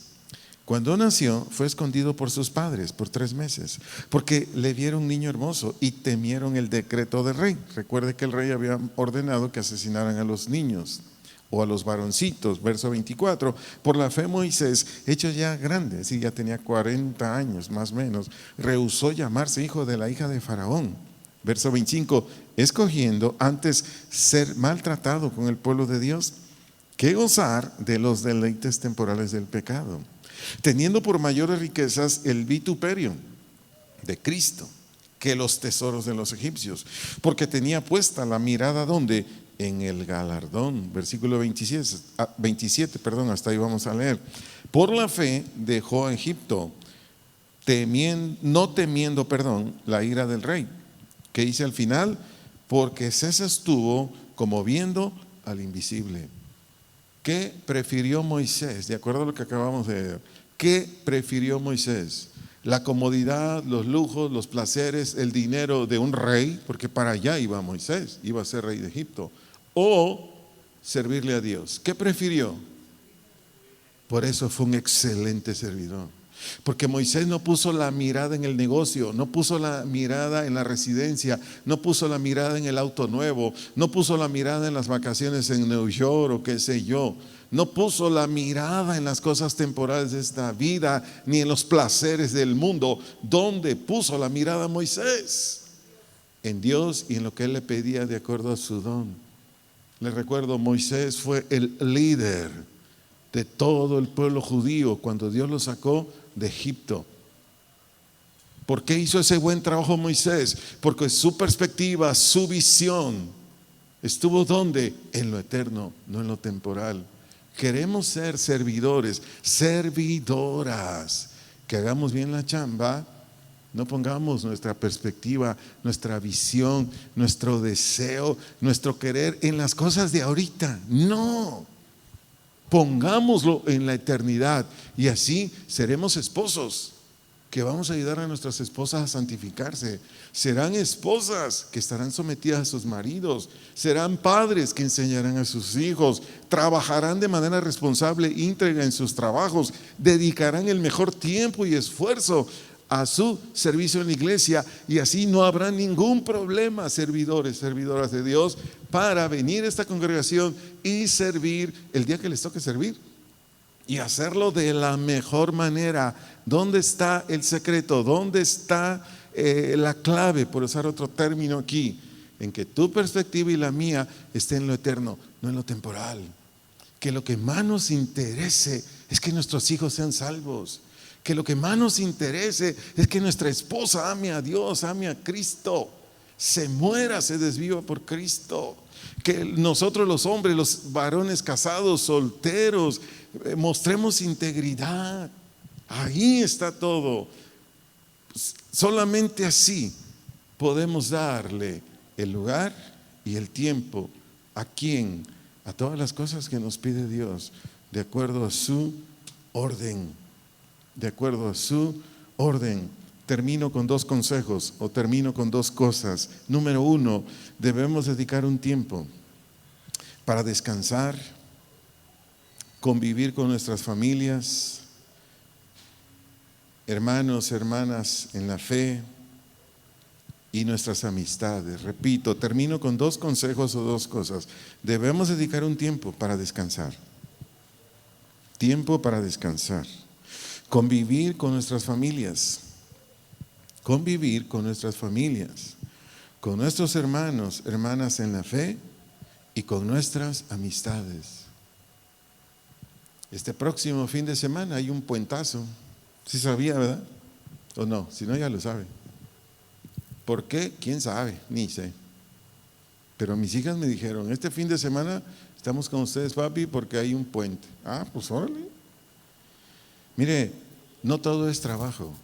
Speaker 1: cuando nació, fue escondido por sus padres por 3 meses, porque le vieron un niño hermoso y temieron el decreto del rey. Recuerde que el rey había ordenado que asesinaran a los niños o a los varoncitos. Verso 24: por la fe Moisés, hecho ya grande, sí, ya tenía 40 años más o menos, rehusó llamarse hijo de la hija de Faraón. Verso 25: escogiendo antes ser maltratado con el pueblo de Dios que gozar de los deleites temporales del pecado, teniendo por mayores riquezas el vituperio de Cristo que los tesoros de los egipcios, porque tenía puesta la mirada ¿dónde? En el galardón. Versículo 27, hasta ahí vamos a leer. Por la fe dejó a Egipto, no temiendo la ira del rey. ¿Qué dice al final? Porque se sostuvo como viendo al invisible. ¿Qué prefirió Moisés? De acuerdo a lo que acabamos de ver, ¿qué prefirió Moisés? La comodidad, los lujos, los placeres, el dinero de un rey, porque para allá iba Moisés, iba a ser rey de Egipto, o servirle a Dios. ¿Qué prefirió? Por eso fue un excelente servidor. Porque Moisés no puso la mirada en el negocio, no puso la mirada en la residencia, no puso la mirada en el auto nuevo, no puso la mirada en las vacaciones en New York o qué sé yo, no puso la mirada en las cosas temporales de esta vida, ni en los placeres del mundo. ¿Dónde puso la mirada Moisés? en Dios y en lo que Él le pedía de acuerdo a su don. Les recuerdo, Moisés fue el líder de todo el pueblo judío cuando Dios lo sacó de Egipto. ¿Por qué hizo ese buen trabajo Moisés? Porque su perspectiva, su visión, estuvo ¿dónde? En lo eterno, no en lo temporal. Queremos ser servidores, servidoras, que hagamos bien la chamba. No pongamos nuestra perspectiva, nuestra visión, nuestro deseo, nuestro querer en las cosas de ahorita. No, pongámoslo en la eternidad y así seremos esposos que vamos a ayudar a nuestras esposas a santificarse. Serán esposas que estarán sometidas a sus maridos. Serán padres que enseñarán a sus hijos. Trabajarán de manera responsable, íntegra en sus trabajos. Dedicarán el mejor tiempo y esfuerzo a su servicio en la iglesia y así no habrá ningún problema, servidores, servidoras de Dios, para venir a esta congregación y servir el día que les toque servir y hacerlo de la mejor manera. ¿Dónde está el secreto? ¿Dónde está la clave, por usar otro término aquí? En que tu perspectiva y la mía esté en lo eterno, no en lo temporal. Que lo que más nos interese es que nuestros hijos sean salvos. Que lo que más nos interese es que nuestra esposa ame a Dios, ame a Cristo, se muera, se desviva por Cristo. Que nosotros los hombres, los varones casados, solteros, mostremos integridad. Ahí está todo. Solamente así podemos darle el lugar y el tiempo. ¿A quién? A todas las cosas que nos pide Dios, de acuerdo a su orden. De acuerdo a su orden. Termino con dos consejos o termino con dos cosas. Número uno, debemos dedicar un tiempo para descansar, convivir con nuestras familias, hermanos, hermanas en la fe y nuestras amistades. Repito, termino con dos consejos o dos cosas. Debemos dedicar un tiempo para descansar. Tiempo para descansar. Convivir con nuestras familias. Convivir con nuestras familias. Con nuestros hermanos, hermanas en la fe y con nuestras amistades. Este próximo fin de semana hay un puentazo. ¿Sí sabía, verdad? ¿O no? Si no, ya lo sabe. ¿Por qué? ¿Quién sabe? Ni sé. Pero mis hijas me dijeron, este fin de semana estamos con ustedes, papi, porque hay un puente. Ah, pues órale. Mire, no todo es trabajo.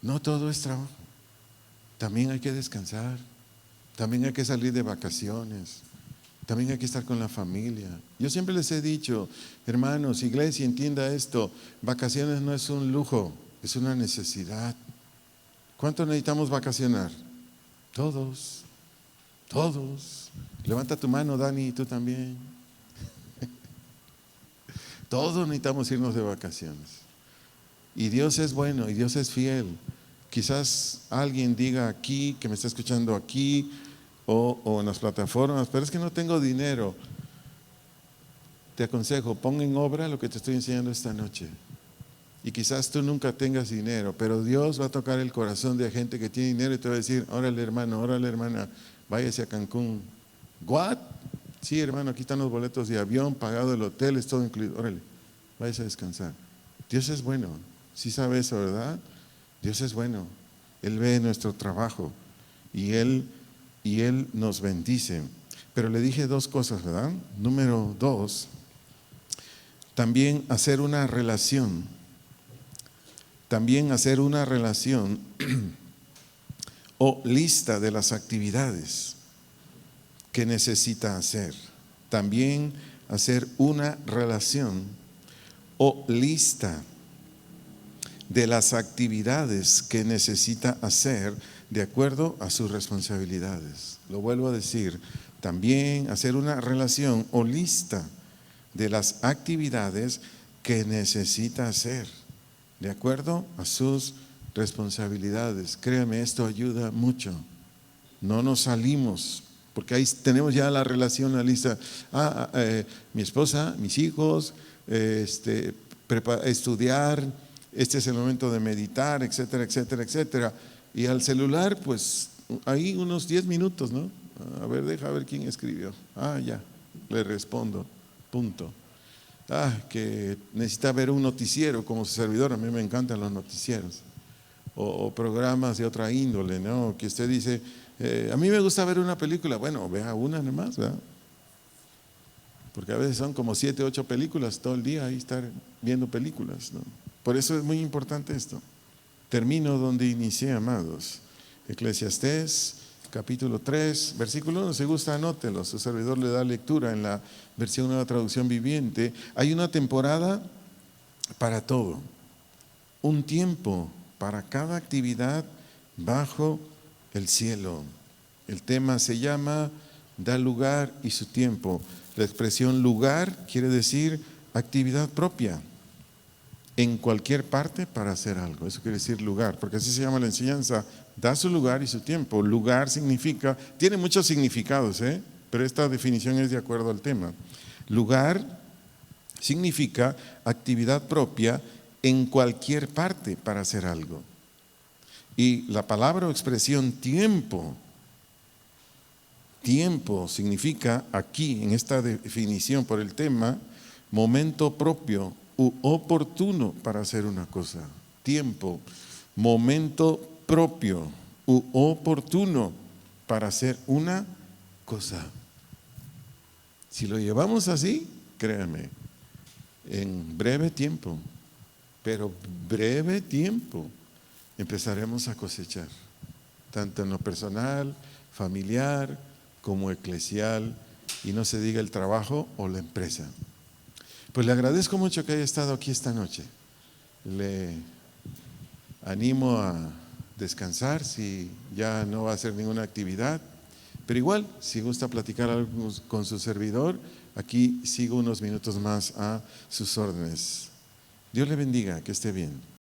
Speaker 1: No todo es trabajo. También hay que descansar. También hay que salir de vacaciones. También hay que estar con la familia. Yo siempre les he dicho, hermanos, iglesia, entienda esto, vacaciones no es un lujo, es una necesidad. ¿Cuánto necesitamos vacacionar? Todos, todos. Levanta tu mano, Dani, y tú también. Todos necesitamos irnos de vacaciones. Y Dios es bueno y Dios es fiel. Quizás alguien diga aquí, que me está escuchando aquí, o en las plataformas, pero es que no tengo dinero. Te aconsejo, pon en obra lo que te estoy enseñando esta noche. Y quizás tú nunca tengas dinero, pero Dios va a tocar el corazón de gente que tiene dinero y te va a decir, órale hermano, órale hermana, váyase a Cancún. ¿What? Sí hermano, aquí están los boletos de avión, pagado el hotel, es todo incluido. Órale, váyase a descansar. Dios es bueno, sí sabe eso, ¿verdad? Dios es bueno, Él ve nuestro trabajo y Él nos bendice. Pero le dije dos cosas, ¿verdad? Número dos, también hacer una relación. También hacer una relación o lista de las actividades que necesita hacer. También hacer una relación o lista de las actividades que necesita hacer de acuerdo a sus responsabilidades. Lo vuelvo a decir, también hacer una relación o lista de las actividades que necesita hacer de acuerdo a sus responsabilidades. Créame, esto ayuda mucho. No nos salimos, porque ahí tenemos ya la relación, la lista. Mi esposa, mis hijos, estudiar, este es el momento de meditar, etcétera, etcétera, etcétera. Y al celular, pues ahí unos 10 minutos, ¿no? A ver, deja ver quién escribió. Ya, le respondo, punto. Que necesita ver un noticiero como su servidor, a mí me encantan los noticieros. O programas de otra índole, ¿no? Que usted dice, a mí me gusta ver una película, bueno, vea una nomás, ¿verdad? Porque a veces son como 7, 8 películas todo el día ahí estar viendo películas, ¿no? Por eso es muy importante esto. Termino donde inicié, amados. Eclesiastés, capítulo 3, versículo 1. Si gusta, anótelo. Su servidor le da lectura en la versión Nueva Traducción Viviente. Hay una temporada para todo. Un tiempo para cada actividad bajo el cielo. El tema se llama da lugar y su tiempo. La expresión lugar quiere decir actividad propia en cualquier parte para hacer algo. Eso quiere decir lugar, porque así se llama la enseñanza. Da su lugar y su tiempo. Lugar significa, tiene muchos significados, pero esta definición es de acuerdo al tema. Lugar significa actividad propia en cualquier parte para hacer algo. Y la palabra o expresión tiempo significa aquí, en esta definición por el tema, momento propio u oportuno para hacer una cosa. Tiempo, momento propio u oportuno para hacer una cosa. Si lo llevamos así, créanme, en breve tiempo, pero breve tiempo, empezaremos a cosechar, tanto en lo personal, familiar, como eclesial, y no se diga el trabajo o la empresa. Pues le agradezco mucho que haya estado aquí esta noche. Le animo a descansar si ya no va a hacer ninguna actividad, pero igual, si gusta platicar algo con su servidor, aquí sigo unos minutos más a sus órdenes. Dios le bendiga, que esté bien.